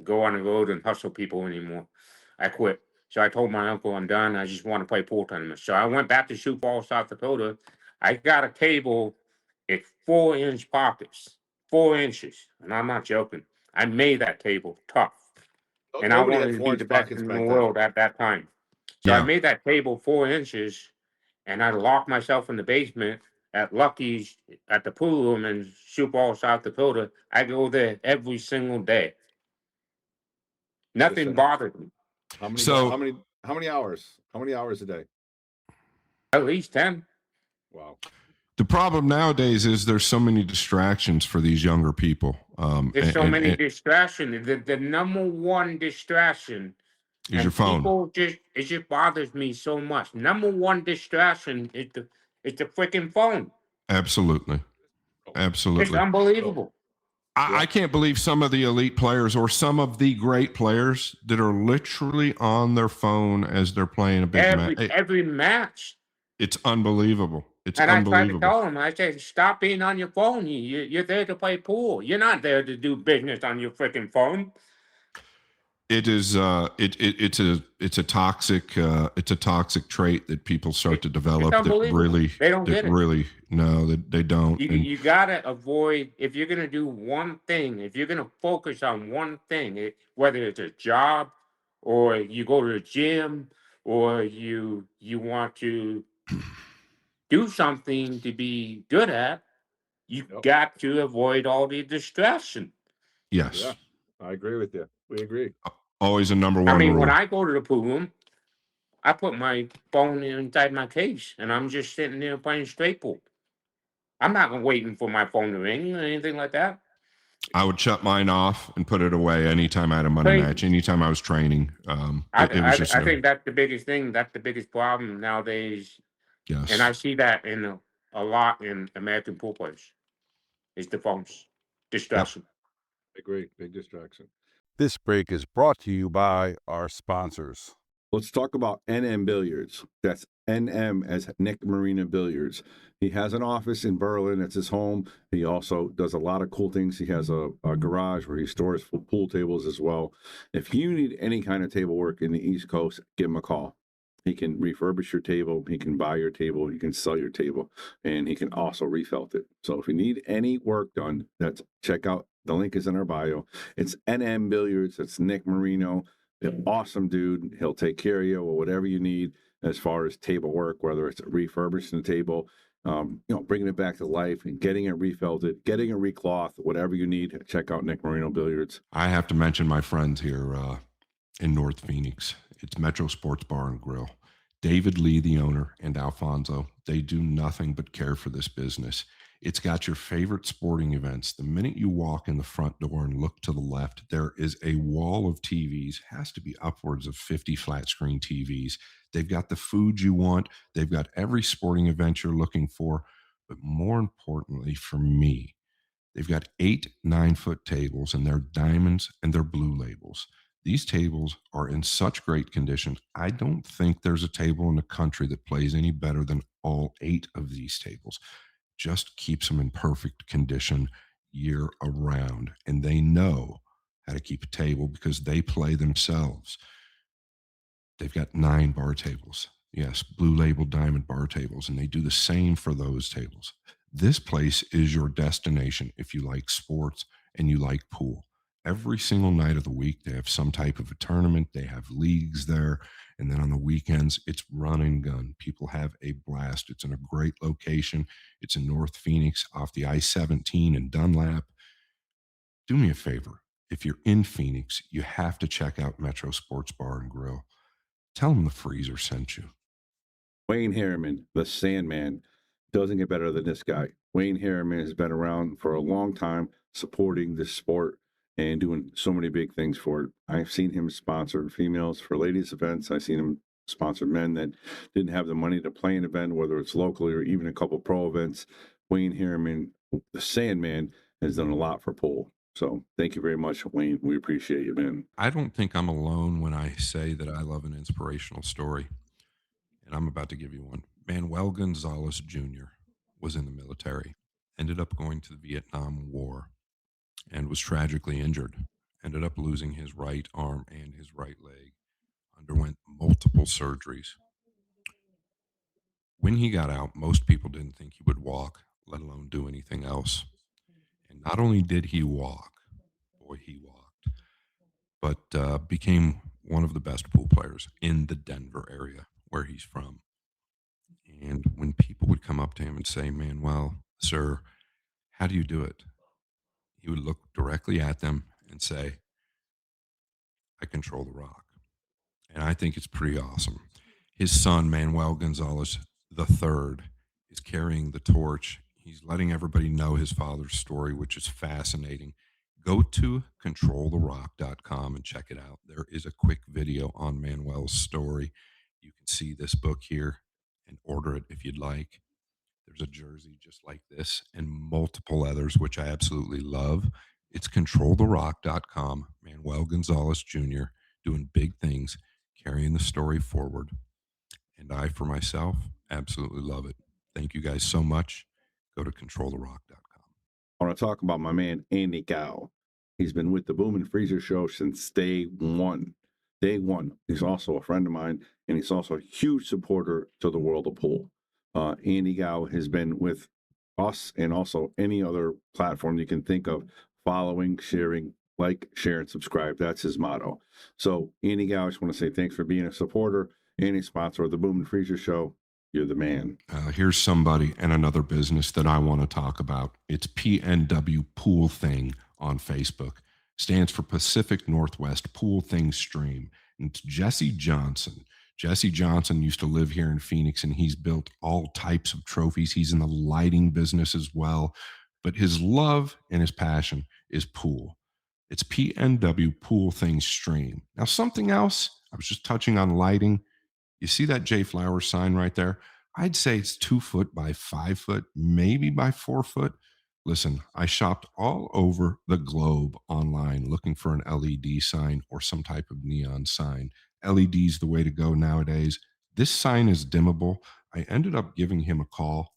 [SPEAKER 3] go on the road and hustle people anymore. I quit. So I told my uncle, I'm done. I just want to play pool tournaments. So I went back to Sioux Falls, South Dakota. I got a table at 4-inch pockets, 4 inches. And I'm not joking. I made that table tough. And I
[SPEAKER 4] Nobody had
[SPEAKER 3] wanted to be the
[SPEAKER 4] 4-inch
[SPEAKER 3] best
[SPEAKER 4] pockets
[SPEAKER 3] in the
[SPEAKER 4] back then.
[SPEAKER 3] world at that time. So I
[SPEAKER 2] yeah.
[SPEAKER 3] made that table 4 inches, and I locked myself in the basement at Lucky's at the pool room in Sioux Falls, South Dakota. I go there every single day.
[SPEAKER 4] Just
[SPEAKER 3] Nothing
[SPEAKER 4] saying.
[SPEAKER 3] bothered me.
[SPEAKER 4] How many
[SPEAKER 2] So
[SPEAKER 4] how many hours? How many hours a day?
[SPEAKER 3] At least 10.
[SPEAKER 4] Wow.
[SPEAKER 2] the problem nowadays is there's so many distractions for these younger people.
[SPEAKER 3] There's so many distractions. The number one distraction,
[SPEAKER 2] Is your
[SPEAKER 3] and
[SPEAKER 2] phone.
[SPEAKER 3] it just bothers me so much. Number one distraction is the freaking phone.
[SPEAKER 2] Absolutely.
[SPEAKER 4] Oh,
[SPEAKER 3] It's
[SPEAKER 2] Absolutely.
[SPEAKER 3] unbelievable.
[SPEAKER 2] I
[SPEAKER 4] yeah.
[SPEAKER 2] can't believe some of the elite players or some of the great players that are literally on their phone as they're playing a big match.
[SPEAKER 3] Every match.
[SPEAKER 2] It's unbelievable. It's
[SPEAKER 3] And I tried to
[SPEAKER 2] unbelievable.
[SPEAKER 3] tell him, I said, stop being on your phone. You're there to play pool. You're not there to do business on your freaking phone.
[SPEAKER 2] It is it's a toxic trait that people start to
[SPEAKER 3] It's
[SPEAKER 2] develop that
[SPEAKER 3] unbelievable. They don't get it.
[SPEAKER 2] really no that they don't. And
[SPEAKER 3] You gotta avoid, if you're gonna do one thing, if you're gonna focus on one thing, whether it's a job or you go to the gym or you want to do something to be good at, you
[SPEAKER 4] Yep.
[SPEAKER 3] got to avoid all the distraction.
[SPEAKER 2] yes,
[SPEAKER 4] Yeah. I agree with you. We agree.
[SPEAKER 2] always a number
[SPEAKER 3] I
[SPEAKER 2] one
[SPEAKER 3] mean, when
[SPEAKER 2] rule.
[SPEAKER 3] I go to the pool room, I put my phone inside my case and I'm just sitting there playing straight pool. I'm not waiting for my phone to ring or anything like that.
[SPEAKER 2] I would shut mine off and put it away anytime I had a money match,
[SPEAKER 3] Crazy.
[SPEAKER 2] anytime I was training.
[SPEAKER 3] I,
[SPEAKER 2] It was
[SPEAKER 3] I,
[SPEAKER 2] just
[SPEAKER 3] I think that's the biggest thing. That's the biggest problem nowadays. And I
[SPEAKER 2] yes.
[SPEAKER 3] see that in a lot in American pool players is the phones,
[SPEAKER 2] Yep.
[SPEAKER 3] distraction.
[SPEAKER 4] I agree. Big distraction.
[SPEAKER 1] This break is brought to you by our sponsors.
[SPEAKER 4] Let's talk about NM Billiards. That's NM as Nick Marina Billiards. He has an office in Berlin. It's his home. He also does a lot of cool things. He has a garage where he stores pool tables as well. If you need any kind of table work in the East Coast, give him a call. He can refurbish your table. He can buy your table. He can sell your table. And he can also refelt it. So if you need any work done, check out The link is in our bio. It's NM Billiards. It's Nick Marino, an awesome dude. He'll take care of you or whatever you need as far as table work, whether it's refurbishing the table, bringing it back to life and getting it refelted, getting it recloth, whatever you need. Check out Nick Marino Billiards.
[SPEAKER 2] I have to mention my friends here in North Phoenix. It's Metro Sports Bar and Grill. David Lee, the owner, and Alfonso, they do nothing but care for this business. It's got your favorite sporting events. The minute you walk in the front door and look to the left, there is a wall of TVs, has to be upwards of 50 flat screen TVs. They've got the food you want, they've got every sporting event you're looking for. But more importantly for me, they've got 8 9-foot tables, and they're diamonds and they're blue labels. These tables are in such great condition. I don't think there's a table in the country that plays any better than all 8 of these tables. Just keeps them in perfect condition year around. And they know how to keep a table because they play themselves. They've got 9 bar tables. Yes, blue label diamond bar tables, and they do the same for those tables. This place is your destination if you like sports and you like pool. Every single night of the week, they have some type of a tournament. They have leagues there. And then on the weekends, it's run and gun. People have a blast. It's in a great location. It's in North Phoenix off the I-17 in Dunlap. Do me a favor. If you're in Phoenix, you have to check out Metro Sports Bar and Grill. Tell them the freezer sent you.
[SPEAKER 4] Wayne Harriman, the Sandman, doesn't get better than this guy. Wayne Harriman has been around for a long time supporting this sport and doing so many big things for it. I've seen him sponsor females for ladies events. I've seen him sponsor men that didn't have the money to play an event, whether it's locally or even a couple pro events. Wayne Harriman, the Sandman, has done a lot for pool. So thank you very much, Wayne. We appreciate you, man.
[SPEAKER 2] I don't think I'm alone when I say that I love an inspirational story, and I'm about to give you one. Manuel Gonzalez Jr. was in the military, ended up going to the Vietnam War, and was tragically injured. Ended up losing his right arm and his right leg, underwent multiple surgeries. When he got out, most people didn't think he would walk, let alone do anything else. And not only did he walk, boy, he walked, but became one of the best pool players in the Denver area where he's from. And when people would come up to him and say, Manuel, sir, how do you do it? He would look directly at them and say, I control the rock. And I think it's pretty awesome. His son, Manuel Gonzalez III, is carrying the torch. He's letting everybody know his father's story, which is fascinating. Go to controltherock.com and check it out. There is a quick video on Manuel's story. You can see this book here and order it if you'd like. There's a jersey just like this and multiple others, which I absolutely love. It's controltherock.com. Manuel Gonzalez Jr. doing big things, carrying the story forward. And I, for myself, absolutely love it. Thank you guys so much. Go to controltherock.com.
[SPEAKER 4] I want to talk about my man, Andy Gow. He's been with the Boom and Freezer show since day one. Day one. He's also a friend of mine, and he's also a huge supporter to the world of pool. Andy Gow has been with us and also any other platform you can think of, following, sharing, like, share, and subscribe. That's his motto. So, Andy Gow, I just want to say thanks for being a supporter and a sponsor of the Boom and Freezer show. You're the man.
[SPEAKER 2] Here's somebody and another business that I want to talk about. It's PNW Pool Thing on Facebook. Stands for Pacific Northwest Pool Thing Stream. And it's Jesse Johnson. Jesse Johnson used to live here in Phoenix, and he's built all types of trophies. He's in the lighting business as well. But his love and his passion is pool. It's PNW Pool Thing Stream. Now, something else, I was just touching on lighting. You see that J Flowers sign right there? I'd say it's 2 foot by 5 foot, maybe by 4 foot. Listen, I shopped all over the globe online looking for an LED sign or some type of neon sign. LED's the way to go nowadays. This sign is dimmable. I ended up giving him a call,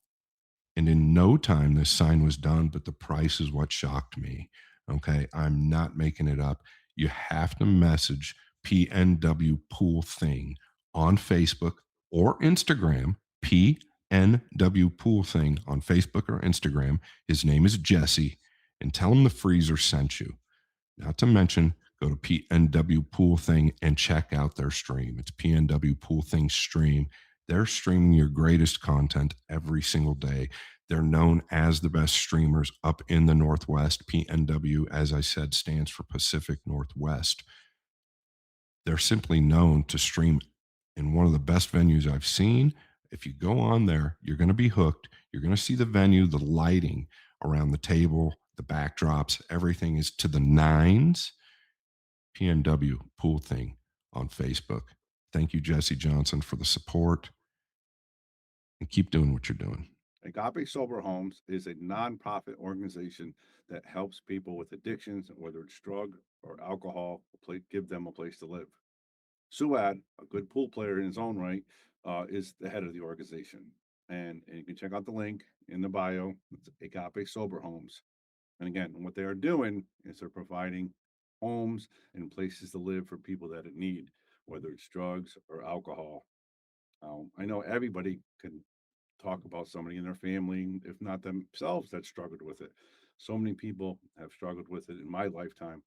[SPEAKER 2] and in no time, this sign was done, but the price is what shocked me. Okay, I'm not making it up. You have to message PNW Pool Thing on Facebook or Instagram, PNW Pool Thing on Facebook or Instagram. His name is Jesse, and tell them the freezer sent you. Not to mention, go to PNW Pool Thing and check out their stream. It's PNW Pool Thing stream. They're streaming your greatest content every single day. They're known as the best streamers up in the Northwest. PNW, as I said, stands for Pacific Northwest. They're simply known to stream in one of the best venues I've seen. If you go on there, you're going to be hooked. You're going to see the venue, the lighting around the table, the backdrops, everything is to the nines. PNW Pool Thing on Facebook. Thank you, Jesse Johnson, for the support. And keep doing what you're doing.
[SPEAKER 4] Agape Sober Homes is a nonprofit organization that helps people with addictions, whether it's drug or alcohol, give them a place to live. Suad, a good pool player in his own right, is the head of the organization. And you can check out the link in the bio. It's Agape Sober Homes. And again, what they are doing is they're providing homes and places to live for people that it need, whether it's drugs or alcohol. I know everybody can talk about somebody in their family, if not themselves, that struggled with it. So many people have struggled with it in my lifetime.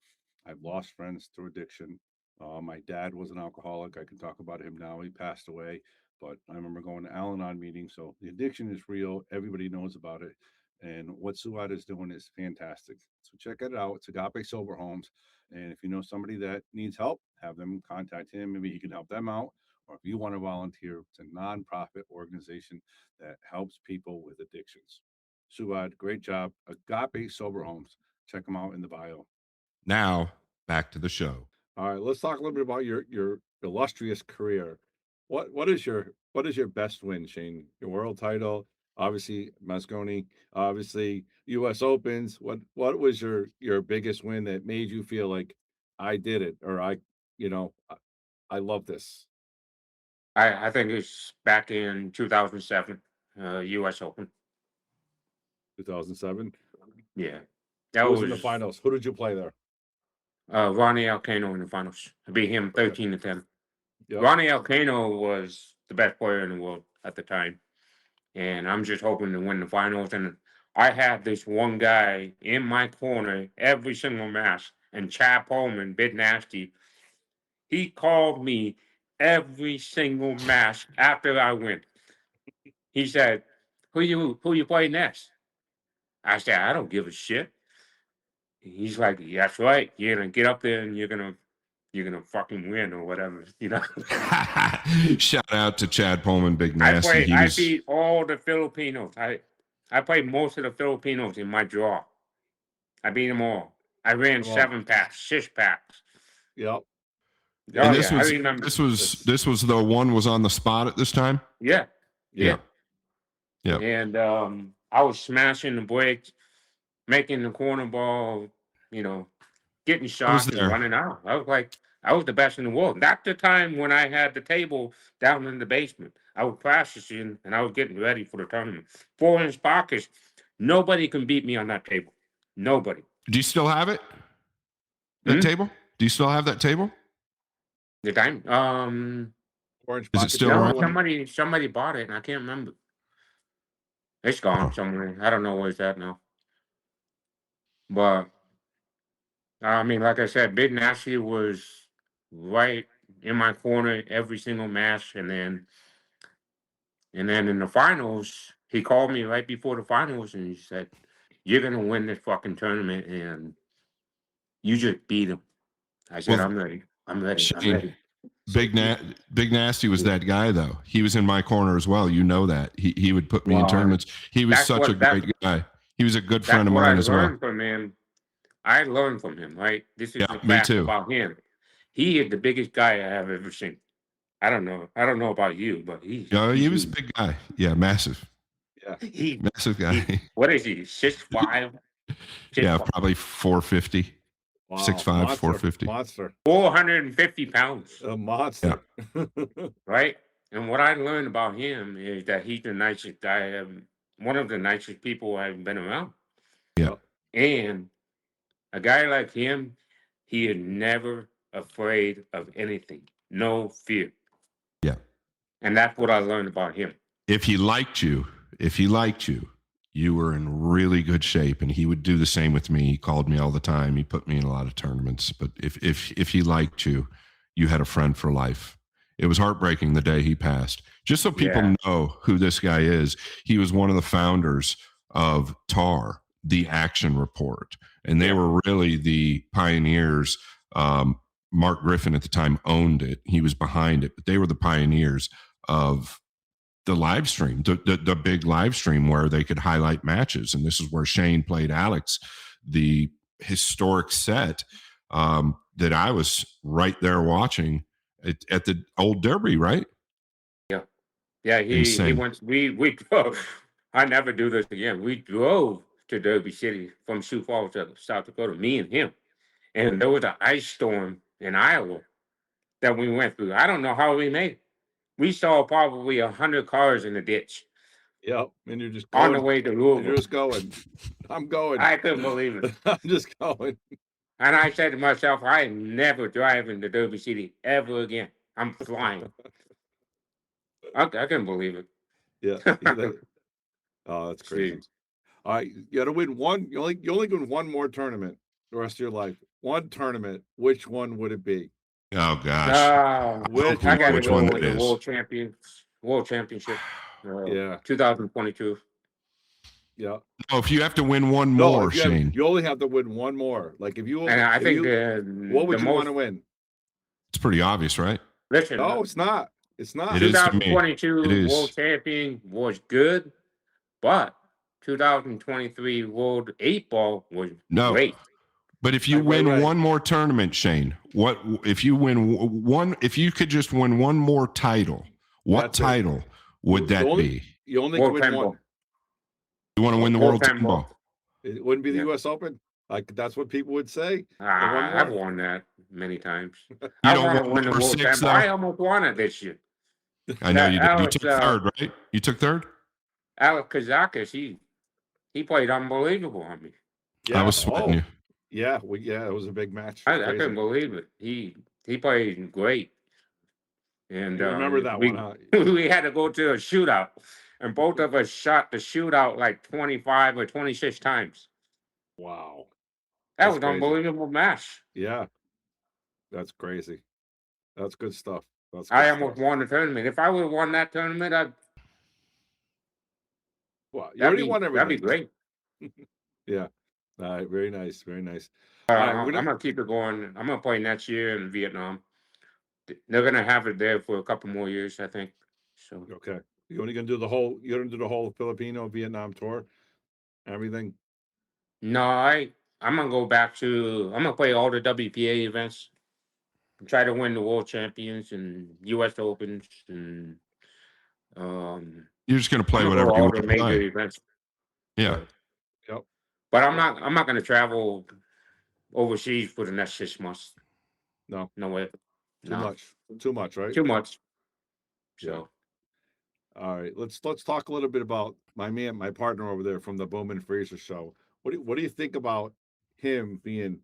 [SPEAKER 4] I've lost friends through addiction. My dad was an alcoholic. I can talk about him now. He passed away, but I remember going to Al-Anon meetings. So the addiction is real. Everybody knows about it. And what Suad is doing is fantastic. So check it out. It's Agape Sober Homes. And if you know somebody that needs help, have them contact him. Maybe he can help them out. Or if you want to volunteer, it's a nonprofit organization that helps people with addictions. Suad, great job. Agape Sober Homes. Check them out in the bio.
[SPEAKER 2] Now, back to the show.
[SPEAKER 4] All right, let's talk a little bit about your illustrious career. What is your best win, Shane? Your world title, obviously Mosconi, obviously U.S. Opens. What was your biggest win that made you feel like I did it, or I love this?
[SPEAKER 3] I think it's back in 2007, U.S. Open.
[SPEAKER 4] 2007.
[SPEAKER 3] Yeah, that
[SPEAKER 4] Who was
[SPEAKER 3] was
[SPEAKER 4] in the finals? Who did you play there?
[SPEAKER 3] Ronnie Alcano in the finals. I beat him 13-10.
[SPEAKER 4] Yep.
[SPEAKER 3] Ronnie Alcano was the best player in the world at the time, and I'm just hoping to win the finals. And I had this one guy in my corner every single match, and Chad Pullman, Big Nasty, he called me every single match after I win. He said, who you play next? I said, I don't give a shit. He's like, that's right. You're gonna get up there and you're gonna fucking win or whatever, you know.
[SPEAKER 2] Shout out to Chad Pullman, Big Nasty.
[SPEAKER 3] I beat all the Filipinos. I played most of the Filipinos in my draw. I beat them all. I ran 7-packs, 6-packs.
[SPEAKER 4] Yep.
[SPEAKER 2] And I remember. This was the one was on the spot at this time?
[SPEAKER 3] Yeah.
[SPEAKER 2] Yeah.
[SPEAKER 3] And I was smashing the brakes, making the corner ball, getting shots and running out. I was the best in the world. That's the time when I had the table down in the basement. I was practicing and I was getting ready for the tournament. 4-inch pockets. Nobody can beat me on that table. Nobody.
[SPEAKER 2] Do you still have it? That table? Do you still have that table?
[SPEAKER 3] The time?
[SPEAKER 4] Orange
[SPEAKER 2] is it still around?
[SPEAKER 3] Somebody bought it and I can't remember. It's gone somewhere. I don't know where it's at now. But I mean, like I said, Big Nasty was right in my corner every single match, and then in the finals, he called me right before the finals, and he said, "You're gonna win this fucking tournament, and you just beat him." I said, "I'm ready. I'm ready.
[SPEAKER 2] Shane,
[SPEAKER 3] I'm ready."
[SPEAKER 2] Big Nasty was that guy, though. He was in my corner as well. You know that. He would put me in tournaments. He was such a great guy. He was a good friend of mine as well.
[SPEAKER 3] I learned from him, right? This is the fact about him. He is the biggest guy I have ever seen. I don't know about you, but he
[SPEAKER 2] was a big guy. Yeah, massive.
[SPEAKER 4] Yeah.
[SPEAKER 2] Massive guy.
[SPEAKER 3] What is he? 6'5"?
[SPEAKER 2] Yeah, probably 450. Wow. 6'5", 450.
[SPEAKER 4] Monster.
[SPEAKER 3] 450 pounds.
[SPEAKER 4] A monster.
[SPEAKER 3] Yeah. Right? And what I learned about him is that he's the nicest guy, one of the nicest people I've been around.
[SPEAKER 2] Yeah.
[SPEAKER 3] And a guy like him, he is never afraid of anything. No fear.
[SPEAKER 2] Yeah.
[SPEAKER 3] And that's what I learned about him.
[SPEAKER 2] If he liked you, you were in really good shape, and he would do the same with me. He called me all the time. He put me in a lot of tournaments. But if he liked you, you had a friend for life. It was heartbreaking the day he passed. Just so people
[SPEAKER 3] Yeah.
[SPEAKER 2] know who this guy is, he was one of the founders of TAR, the Action Report, and they
[SPEAKER 3] Yeah.
[SPEAKER 2] were really the pioneers. Mark Griffin at the time owned it. He was behind it, but they were the pioneers of the live stream, the big live stream where they could highlight matches. And this is where Shane played Alex, the historic set that I was right there watching at the old Derby, right?
[SPEAKER 3] Yeah. Yeah. He
[SPEAKER 2] Insane.
[SPEAKER 3] went, we drove. I never do this again. We drove to Derby City from Sioux Falls to South Dakota, me and him. And there was an ice storm in Iowa that we went through. I don't know how we made it. We saw probably 100 cars in the ditch
[SPEAKER 4] Yep. And you're just
[SPEAKER 3] on the
[SPEAKER 4] going.
[SPEAKER 3] way to
[SPEAKER 4] You're
[SPEAKER 3] Louisville.
[SPEAKER 4] just going. I'm going.
[SPEAKER 3] I couldn't believe it.
[SPEAKER 4] I'm just going.
[SPEAKER 3] And I said to myself, I am never driving to Derby City ever again. I'm flying. I couldn't believe it.
[SPEAKER 4] Yeah. Oh, that's crazy.
[SPEAKER 3] Jeez.
[SPEAKER 4] All right, you got to win one. You only win one more tournament the rest of your life. One tournament. Which one would it be?
[SPEAKER 2] Oh gosh.
[SPEAKER 4] Which
[SPEAKER 3] I got to
[SPEAKER 2] which
[SPEAKER 3] go
[SPEAKER 2] one
[SPEAKER 3] with
[SPEAKER 2] that
[SPEAKER 3] the
[SPEAKER 2] is.
[SPEAKER 3] World Championship.
[SPEAKER 4] Yeah.
[SPEAKER 3] 2022.
[SPEAKER 4] Yeah.
[SPEAKER 2] Oh, if you have to win one
[SPEAKER 4] No,
[SPEAKER 2] more,
[SPEAKER 4] if you have-
[SPEAKER 2] Shane,
[SPEAKER 4] you only have to win one more. Like if you,
[SPEAKER 3] And I
[SPEAKER 4] if
[SPEAKER 3] think
[SPEAKER 4] you- what would
[SPEAKER 3] the
[SPEAKER 4] you
[SPEAKER 3] most,
[SPEAKER 4] want to win?
[SPEAKER 2] it's pretty obvious, right?
[SPEAKER 3] listen,
[SPEAKER 4] No, it's not. It's not.
[SPEAKER 2] It is to me.
[SPEAKER 3] 2022
[SPEAKER 2] It is.
[SPEAKER 3] World Champion was good, but 2023 World 8 Ball was
[SPEAKER 2] No.
[SPEAKER 3] great.
[SPEAKER 2] But if you
[SPEAKER 4] Right,
[SPEAKER 2] win
[SPEAKER 4] right.
[SPEAKER 2] one more tournament, Shane, what if you win one? If you could just win one more title, what
[SPEAKER 4] That's it.
[SPEAKER 2] title would
[SPEAKER 4] You
[SPEAKER 2] that
[SPEAKER 4] only-
[SPEAKER 2] be?
[SPEAKER 4] You only
[SPEAKER 3] World
[SPEAKER 4] could
[SPEAKER 3] 10
[SPEAKER 4] win one.
[SPEAKER 3] Ball.
[SPEAKER 2] You want to win the
[SPEAKER 3] World
[SPEAKER 2] World
[SPEAKER 3] 10
[SPEAKER 2] 10
[SPEAKER 3] Ball.
[SPEAKER 2] Ball?
[SPEAKER 4] It wouldn't be the
[SPEAKER 3] Yeah.
[SPEAKER 4] U.S. Open. Like that's what people would say.
[SPEAKER 3] I've won that many times.
[SPEAKER 2] You
[SPEAKER 3] I
[SPEAKER 2] don't
[SPEAKER 3] want to
[SPEAKER 2] want
[SPEAKER 3] win the
[SPEAKER 2] number
[SPEAKER 3] World
[SPEAKER 2] 6,
[SPEAKER 3] 10 Ball. I
[SPEAKER 2] though?
[SPEAKER 3] almost won it this year.
[SPEAKER 2] I know you did. You
[SPEAKER 3] Alex,
[SPEAKER 2] took third, right? You took third?
[SPEAKER 3] Alex Kazakis, he played unbelievable on me.
[SPEAKER 2] I was sweating you.
[SPEAKER 4] Yeah, it was a big match.
[SPEAKER 3] I
[SPEAKER 4] Crazy.
[SPEAKER 3] couldn't believe it. He played great. And
[SPEAKER 4] You remember that
[SPEAKER 3] we,
[SPEAKER 4] one, huh?
[SPEAKER 3] we had to go to a shootout, and both of us shot the shootout like 25 or 26 times.
[SPEAKER 4] Wow.
[SPEAKER 3] That
[SPEAKER 4] That's
[SPEAKER 3] was
[SPEAKER 4] crazy.
[SPEAKER 3] an unbelievable match.
[SPEAKER 4] Yeah. That's crazy. That's good stuff. That's
[SPEAKER 3] I
[SPEAKER 4] good
[SPEAKER 3] almost
[SPEAKER 4] stuff.
[SPEAKER 3] won the tournament. If I would have won that tournament,
[SPEAKER 4] Well, you already won everything.
[SPEAKER 3] that'd be great.
[SPEAKER 4] Yeah. All right. Very nice. Very nice.
[SPEAKER 3] I'm
[SPEAKER 4] right, we're gonna-
[SPEAKER 3] gonna keep it going. I'm gonna play next year in Vietnam. They're gonna have it there for a couple more years, I think. So
[SPEAKER 4] Okay. You're only gonna do the whole. You're gonna do the whole Filipino Vietnam tour. Everything.
[SPEAKER 3] no, I'm gonna go back to. I'm gonna play all the WPA events. Try to win the World Champions and U.S. Opens and
[SPEAKER 2] You're just going to play
[SPEAKER 3] I'm gonna
[SPEAKER 2] whatever
[SPEAKER 3] go
[SPEAKER 2] you
[SPEAKER 3] all
[SPEAKER 2] want
[SPEAKER 3] the
[SPEAKER 2] to
[SPEAKER 3] major
[SPEAKER 2] play.
[SPEAKER 3] events.
[SPEAKER 2] Yeah.
[SPEAKER 4] Yep.
[SPEAKER 3] But I'm not gonna travel overseas for the next 6 months.
[SPEAKER 4] No.
[SPEAKER 3] No way.
[SPEAKER 4] Too much. Too much, right?
[SPEAKER 3] Too much.
[SPEAKER 4] Yeah.
[SPEAKER 3] So
[SPEAKER 4] All right. Let's talk a little bit about my partner over there from the Bowman Fraser show. What do you think about him being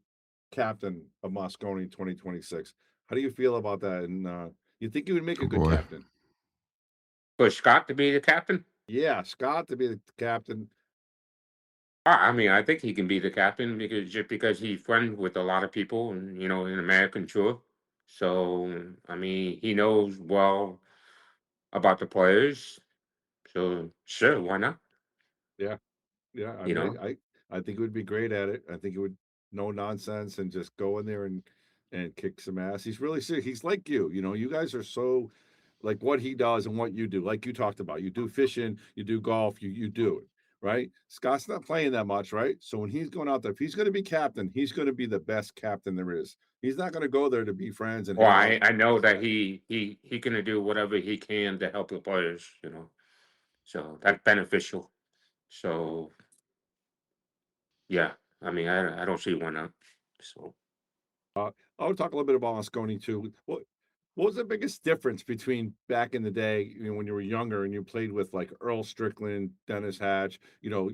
[SPEAKER 4] captain of Mosconi 2026? How do you feel about that? And you think he would make a good
[SPEAKER 2] boy.
[SPEAKER 4] captain?
[SPEAKER 3] for Scott to be the captain,
[SPEAKER 4] Yeah, Scott to be the captain.
[SPEAKER 3] I mean, I think he can be the captain because he's friends with a lot of people, and in American tour. So I mean, he knows well about the players. So sure, why not?
[SPEAKER 4] Yeah, I
[SPEAKER 3] You
[SPEAKER 4] mean,
[SPEAKER 3] know,
[SPEAKER 4] I think he would be great at it. I think he would no nonsense and just go in there and kick some ass. He's really serious. He's like you. You guys are so like what he does and what you do. Like you talked about, you do fishing, you do golf, you do it right. Scott's not playing that much, right? So when he's going out there, if he's going to be captain, he's going to be the best captain there is. He's not going to go there to be friends and
[SPEAKER 3] well,
[SPEAKER 4] hang out.
[SPEAKER 3] I know that he gonna do whatever he can to help the players. So that's beneficial. So yeah, I mean, I don't see why not. So
[SPEAKER 4] I'll talk a little bit about Mosconi too. What was the biggest difference between back in the day, when you were younger and you played with like Earl Strickland, Dennis Hatch,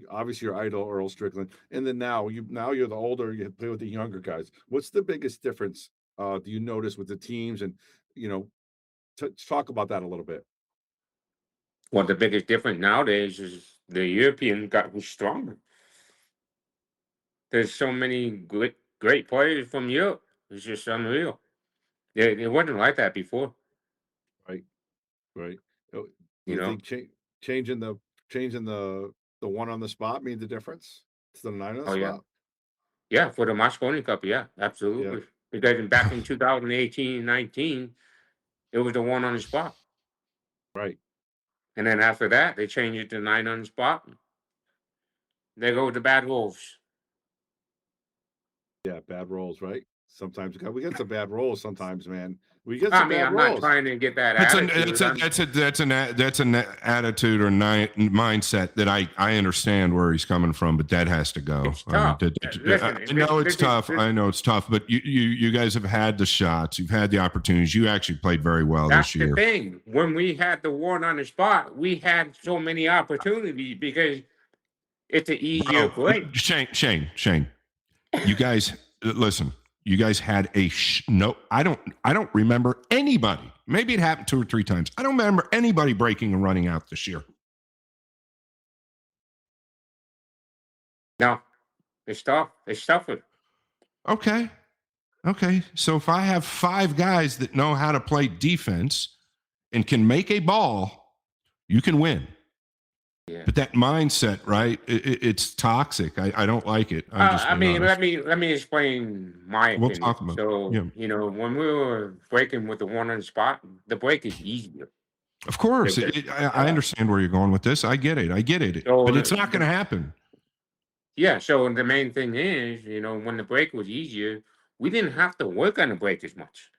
[SPEAKER 4] obviously your idol Earl Strickland, and then now you're the older, you play with the younger guys. What's the biggest difference do you notice with the teams and talk about that a little bit?
[SPEAKER 3] well, the biggest difference nowadays is the European got stronger. There's so many great players from Europe. It's just unreal. It wasn't like that before.
[SPEAKER 4] Right. Right. Do
[SPEAKER 3] You
[SPEAKER 4] you
[SPEAKER 3] know?
[SPEAKER 4] think changing the one on the spot made the difference to the 9 on the
[SPEAKER 3] Oh yeah,
[SPEAKER 4] spot?
[SPEAKER 3] yeah. For the Mosconi Cup, yeah,
[SPEAKER 4] Yeah.
[SPEAKER 3] absolutely. Because back in 2018-19, it was the one on the spot,
[SPEAKER 4] Right.
[SPEAKER 3] and then after that, they changed it to 9 on the spot. There go the bad wolves.
[SPEAKER 4] Yeah. Bad rolls. Right. Sometimes we get some bad rolls. Sometimes, man, we get
[SPEAKER 3] I
[SPEAKER 4] some
[SPEAKER 3] mean,
[SPEAKER 4] bad
[SPEAKER 3] I'm not
[SPEAKER 4] rolls.
[SPEAKER 3] trying to get that
[SPEAKER 2] That's
[SPEAKER 3] attitude.
[SPEAKER 2] an attitude or mindset that I understand where he's coming from, but that has to go.
[SPEAKER 3] It's tough. Listen,
[SPEAKER 2] I know it's tough. I know it's tough, but you guys have had the shots, you've had the opportunities. You actually played very well
[SPEAKER 3] That's
[SPEAKER 2] this
[SPEAKER 3] the
[SPEAKER 2] year.
[SPEAKER 3] thing. When we had the one on the spot, we had so many opportunities because it's an easier break.
[SPEAKER 2] Shane, you guys listen. You guys had no. I don't remember anybody. Maybe it happened 2 or 3 times. I don't remember anybody breaking and running out this year.
[SPEAKER 3] No, it's tough. It's tougher.
[SPEAKER 2] Okay. So if I have 5 guys that know how to play defense and can make a ball, you can win.
[SPEAKER 3] Yeah.
[SPEAKER 2] But that mindset, right? It's toxic. I don't like it. I'm just
[SPEAKER 3] I mean,
[SPEAKER 2] honest.
[SPEAKER 3] let me explain my
[SPEAKER 2] We'll
[SPEAKER 3] opinion.
[SPEAKER 2] talk about
[SPEAKER 3] So,
[SPEAKER 2] yeah.
[SPEAKER 3] When we were breaking with the one on the spot, the break is easier.
[SPEAKER 2] Of course, I
[SPEAKER 3] Uh,
[SPEAKER 2] understand where you're going with this. I get it.
[SPEAKER 3] so
[SPEAKER 2] But it's not going to happen.
[SPEAKER 3] yeah, so the main thing is, when the break was easier, we didn't have to work on the break as much.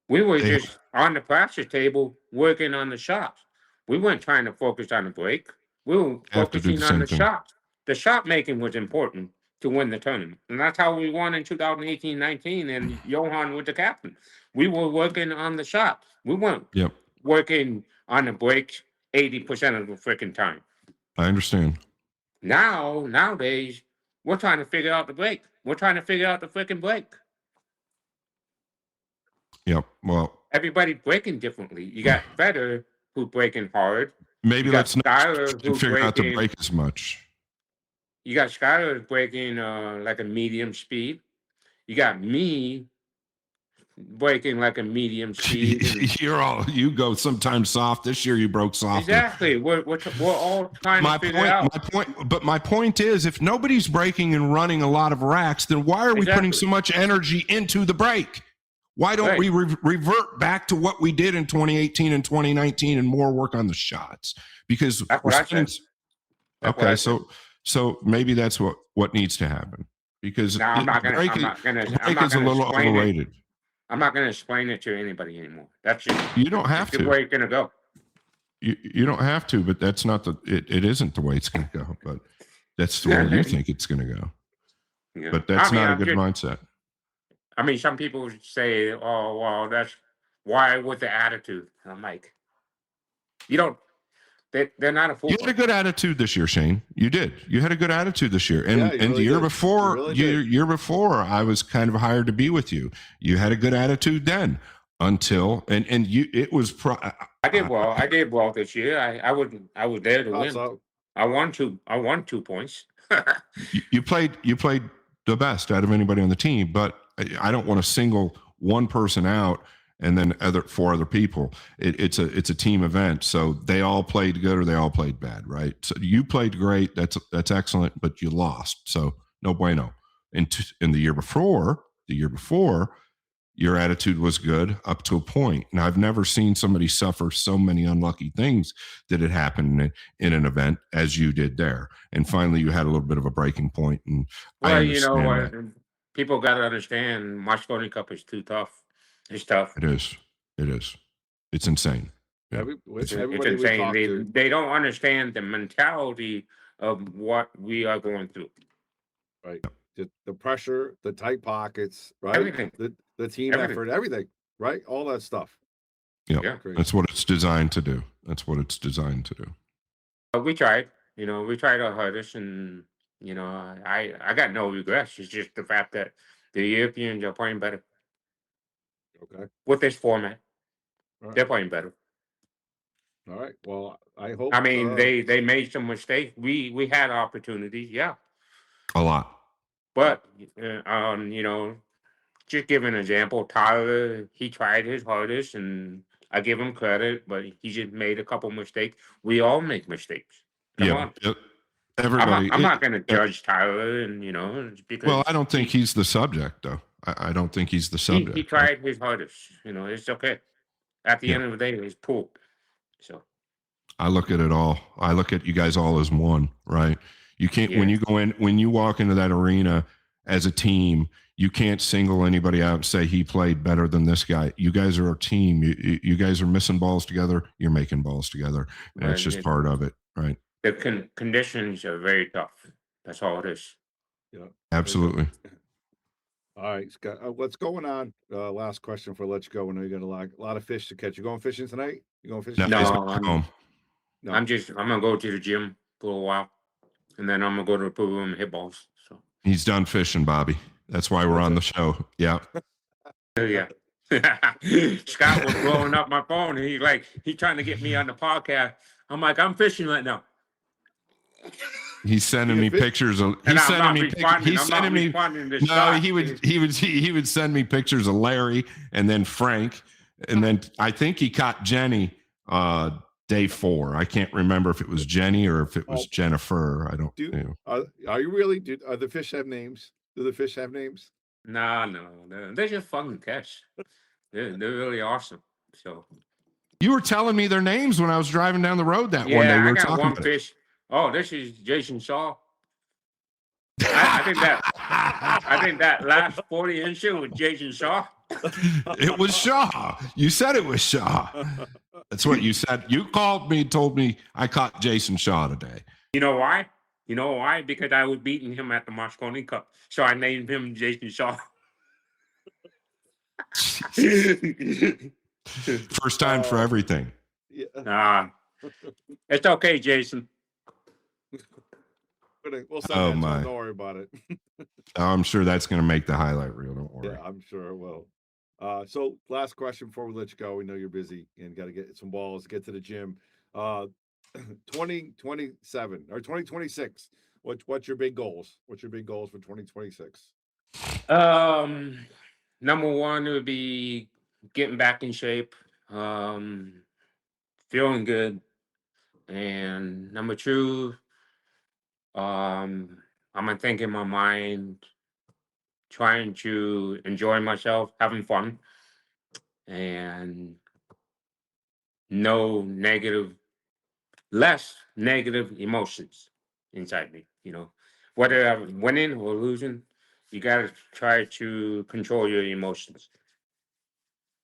[SPEAKER 3] We were
[SPEAKER 2] They
[SPEAKER 3] just on the practice table working on the shots. We weren't trying to focus on the break. We were
[SPEAKER 2] have to do the
[SPEAKER 3] focusing on
[SPEAKER 2] same
[SPEAKER 3] the
[SPEAKER 2] thing.
[SPEAKER 3] shots. The shot making was important to win the tournament. And that's how we won in 2018-19, and Johan was the captain. We were working on the shot. We weren't
[SPEAKER 2] Yep.
[SPEAKER 3] working on the breaks 80% of the freaking time.
[SPEAKER 2] I understand.
[SPEAKER 3] Nowadays, we're trying to figure out the break. We're trying to figure out the freaking break.
[SPEAKER 2] Yep. Well,
[SPEAKER 3] Everybody breaking differently. You got Federer who breaking hard.
[SPEAKER 2] maybe
[SPEAKER 3] You got
[SPEAKER 2] let's not
[SPEAKER 3] Skyler who
[SPEAKER 2] figure out the
[SPEAKER 3] breaking.
[SPEAKER 2] break as much.
[SPEAKER 3] You got Skyler breaking like a medium speed. You got me breaking like a medium speed. And
[SPEAKER 2] You go sometimes soft. This year you broke softer.
[SPEAKER 3] exactly. We're all trying to figure out.
[SPEAKER 2] My point is, if nobody's breaking and running a lot of racks, then why are we putting so much energy into the break? Why don't we revert back to what we did in 2018 and 2019 and more work on the shots? Because
[SPEAKER 3] That's what I said.
[SPEAKER 2] Okay, so maybe that's what needs to happen. Because
[SPEAKER 3] now I'm not gonna
[SPEAKER 2] is a little overrated.
[SPEAKER 3] I'm not gonna explain it to anybody anymore. That's just
[SPEAKER 2] you don't have to.
[SPEAKER 3] The way it's gonna go.
[SPEAKER 2] You don't have to, but that's not it isn't the way it's gonna go. But that's the way you think it's gonna go. Yeah. But that's not a good mindset.
[SPEAKER 3] I mean, some people say, "Oh, well, that's why with the attitude." I'm like, you don't. They're not a fool.
[SPEAKER 2] You had a good attitude this year, Shane. You did. You had a good attitude this year, and the year before, year before, I was kind of hired to be with you. You had a good attitude then, until and you. It was.
[SPEAKER 3] I did well. I did well this year. I was there to win.
[SPEAKER 4] So.
[SPEAKER 3] I won 2 points.
[SPEAKER 2] you played the best out of anybody on the team, but I don't want to single one person out and then 4 other people. It's a team event, so they all played good or they all played bad, right? So you played great. That's excellent, but you lost, so no bueno. In the year before, your attitude was good up to a point. And I've never seen somebody suffer so many unlucky things that had happened in an event as you did there. And finally, you had a little bit of a breaking point. And
[SPEAKER 3] well, you know what? People got to understand Mosconi Cup is too tough. It's tough.
[SPEAKER 2] It is. It's insane.
[SPEAKER 4] Yeah.
[SPEAKER 3] It's insane. They don't understand the mentality of what we are going through.
[SPEAKER 4] Right. The pressure, the tight pockets, right?
[SPEAKER 3] Everything.
[SPEAKER 4] The team effort, everything, right? All that stuff.
[SPEAKER 2] Yep. Yeah. That's what it's designed to do.
[SPEAKER 3] We tried. We tried our hardest, and I got no regrets. It's just the fact that the Europeans are playing better.
[SPEAKER 4] Okay.
[SPEAKER 3] With this format, they're playing better.
[SPEAKER 4] All right. Well, I hope.
[SPEAKER 3] I mean, they made some mistakes. We had opportunities, yeah,
[SPEAKER 2] A lot.
[SPEAKER 3] but you know, just give an example. Tyler, he tried his hardest, and I give him credit, but he just made a couple mistakes. We all make mistakes. Come
[SPEAKER 2] Yeah.
[SPEAKER 3] on,
[SPEAKER 2] Everybody.
[SPEAKER 3] I'm not going to judge Tyler, and you know,
[SPEAKER 2] Well, I
[SPEAKER 3] because
[SPEAKER 2] don't think he's the subject, though. I don't think he's the
[SPEAKER 3] he
[SPEAKER 2] subject.
[SPEAKER 3] tried his hardest. You know, it's okay. At the
[SPEAKER 2] Yeah.
[SPEAKER 3] end of the day, it's pool. So
[SPEAKER 2] I look at it all. I look at you guys all as one, right? You can't,
[SPEAKER 3] yeah,
[SPEAKER 2] when you walk into that arena as a team, you can't single anybody out and say he played better than this guy. You guys are a team. You guys are missing balls together. You're making balls together. And it's
[SPEAKER 3] but
[SPEAKER 2] just part of it, right?
[SPEAKER 3] the conditions are very tough. That's all it is.
[SPEAKER 4] Yeah.
[SPEAKER 2] Absolutely.
[SPEAKER 4] All right, Scott. What's going on? Last question for let you go. I know you got a lot of fish to catch. You going fishing tonight? You going fishing?
[SPEAKER 2] No, he's
[SPEAKER 3] No,
[SPEAKER 2] back home.
[SPEAKER 4] No.
[SPEAKER 3] I'm gonna go to the gym for a while, and then I'm gonna go to the pool room and hit balls. So
[SPEAKER 2] He's done fishing, Bobby. That's why we're on the show. Yeah.
[SPEAKER 3] yeah. Scott was blowing up my phone, and he trying to get me on the podcast. I'm like, I'm fishing right now.
[SPEAKER 2] He's sending
[SPEAKER 4] You
[SPEAKER 2] me
[SPEAKER 4] fish?
[SPEAKER 2] pictures of.
[SPEAKER 3] And
[SPEAKER 2] He's
[SPEAKER 3] I'm
[SPEAKER 2] sending
[SPEAKER 3] not
[SPEAKER 2] me.
[SPEAKER 3] responding.
[SPEAKER 2] He's
[SPEAKER 3] I'm not
[SPEAKER 2] sending me.
[SPEAKER 3] responding to
[SPEAKER 2] No,
[SPEAKER 3] Scott.
[SPEAKER 2] he would send me pictures of Larry and then Frank, and then I think he caught Jenny day 4. I can't remember if it was Jenny or if it was Jennifer. I don't.
[SPEAKER 4] Are you really? Are the fish have names? Do the fish have names?
[SPEAKER 3] No, they're just fun to catch. They're really awesome. So
[SPEAKER 2] You were telling me their names when I was driving down the road that one day.
[SPEAKER 3] yeah,
[SPEAKER 2] We
[SPEAKER 3] I
[SPEAKER 2] were
[SPEAKER 3] got
[SPEAKER 2] talking
[SPEAKER 3] one
[SPEAKER 2] about
[SPEAKER 3] fish. Oh, this is Jason Shaw. I think that last 40-incher was Jason Shaw.
[SPEAKER 2] It was Shaw. You said it was Shaw. That's what you said. You called me, told me I caught Jason Shaw today.
[SPEAKER 3] You know why? You know why? Because I was beating him at the Mosconi Cup, so I named him Jason Shaw.
[SPEAKER 2] First time for everything.
[SPEAKER 4] Yeah.
[SPEAKER 3] It's okay, Jason.
[SPEAKER 4] We'll send that. Don't worry about it.
[SPEAKER 2] I'm sure that's going to make the highlight reel. Don't worry.
[SPEAKER 4] Yeah, I'm sure it will. So last question before we let you go. We know you're busy and got to get some balls, get to the gym. 2027 or 2026. What's your big goals? What's your big goals for 2026?
[SPEAKER 3] Number one would be getting back in shape, feeling good, and number two, I'm gonna think in my mind, trying to enjoy myself, having fun, and no negative, less negative emotions inside me. You know, whether I'm winning or losing, you gotta try to control your emotions.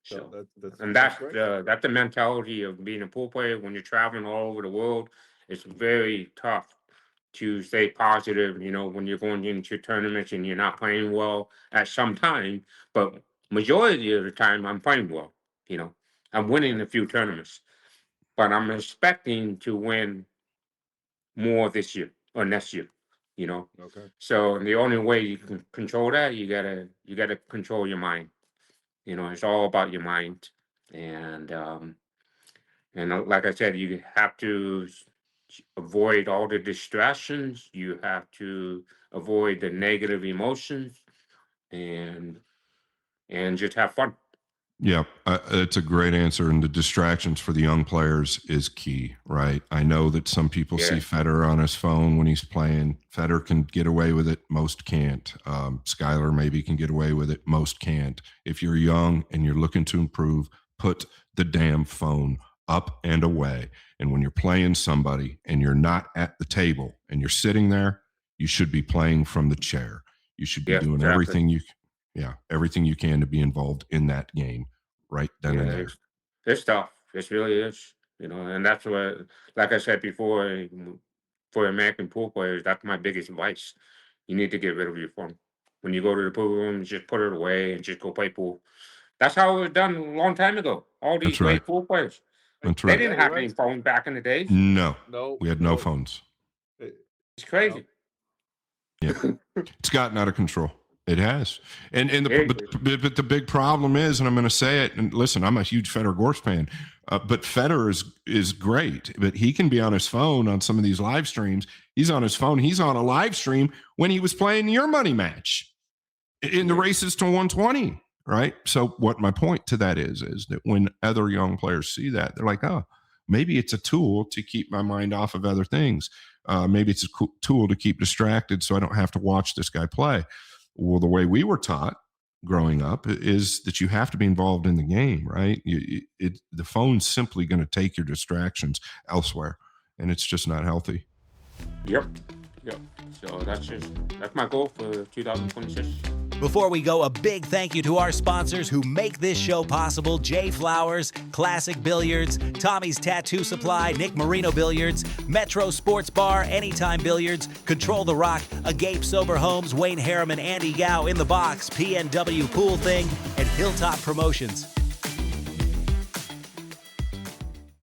[SPEAKER 3] So, that's the mentality of being a pool player. When you're traveling all over the world, it's very tough to stay positive. You know, when you're going into tournaments and you're not playing well at some time, but majority of the time I'm playing well. You know, I'm winning a few tournaments, but I'm expecting to win more this year or next year. You know,
[SPEAKER 4] Okay.
[SPEAKER 3] so the only way you can control that, you gotta control your mind. You know, it's all about your mind, and like I said, you have to avoid all the distractions. You have to avoid the negative emotions, and just have fun.
[SPEAKER 2] Yeah, it's a great answer. And the distractions for the young players is key, right? I know that some people see Federer on his phone when he's playing. Federer can get away with it. Most can't. Skylar maybe can get away with it. Most can't. If you're young and you're looking to improve, put the damn phone up and away. And when you're playing somebody and you're not at the table and you're sitting there, you should be playing from the chair. You should be doing everything everything you can to be involved in that game right then and there.
[SPEAKER 3] It's tough. It really is. You know, and that's what, like I said before, for American pool players, that's my biggest advice. You need to get rid of your phone. When you go to the pool room, just put it away and just go play pool. That's how it was done a long time ago. All these great pool players.
[SPEAKER 2] That's
[SPEAKER 3] They
[SPEAKER 2] right.
[SPEAKER 3] didn't have any phones back in the days.
[SPEAKER 2] No, we had no phones.
[SPEAKER 3] It's crazy.
[SPEAKER 2] Yeah, it's gotten out of control. It has, but the big problem is, and I'm going to say it. And listen, I'm a huge Federer Gorse fan. But Federer is great, but he can be on his phone on some of these live streams. He's on his phone. He's on a live stream when he was playing your money match in the races to 120, right? So what my point to that is that when other young players see that, they're like, oh, maybe it's a tool to keep my mind off of other things. Maybe it's a tool to keep distracted so I don't have to watch this guy play. Well, the way we were taught growing up is that you have to be involved in the game, right? The phone's simply going to take your distractions elsewhere, and it's just not healthy.
[SPEAKER 3] Yep. So that's my goal for 2026.
[SPEAKER 5] Before we go, a big thank you to our sponsors who make this show possible: Jay Flowers, Classic Billiards, Tommy's Tattoo Supply, Nick Marino Billiards, Metro Sports Bar, Anytime Billiards, Control the Rock, Agape Sober Homes, Wayne Harriman, Andy Gow, In the Box, PNW Pool Thing, and Hilltop Promotions.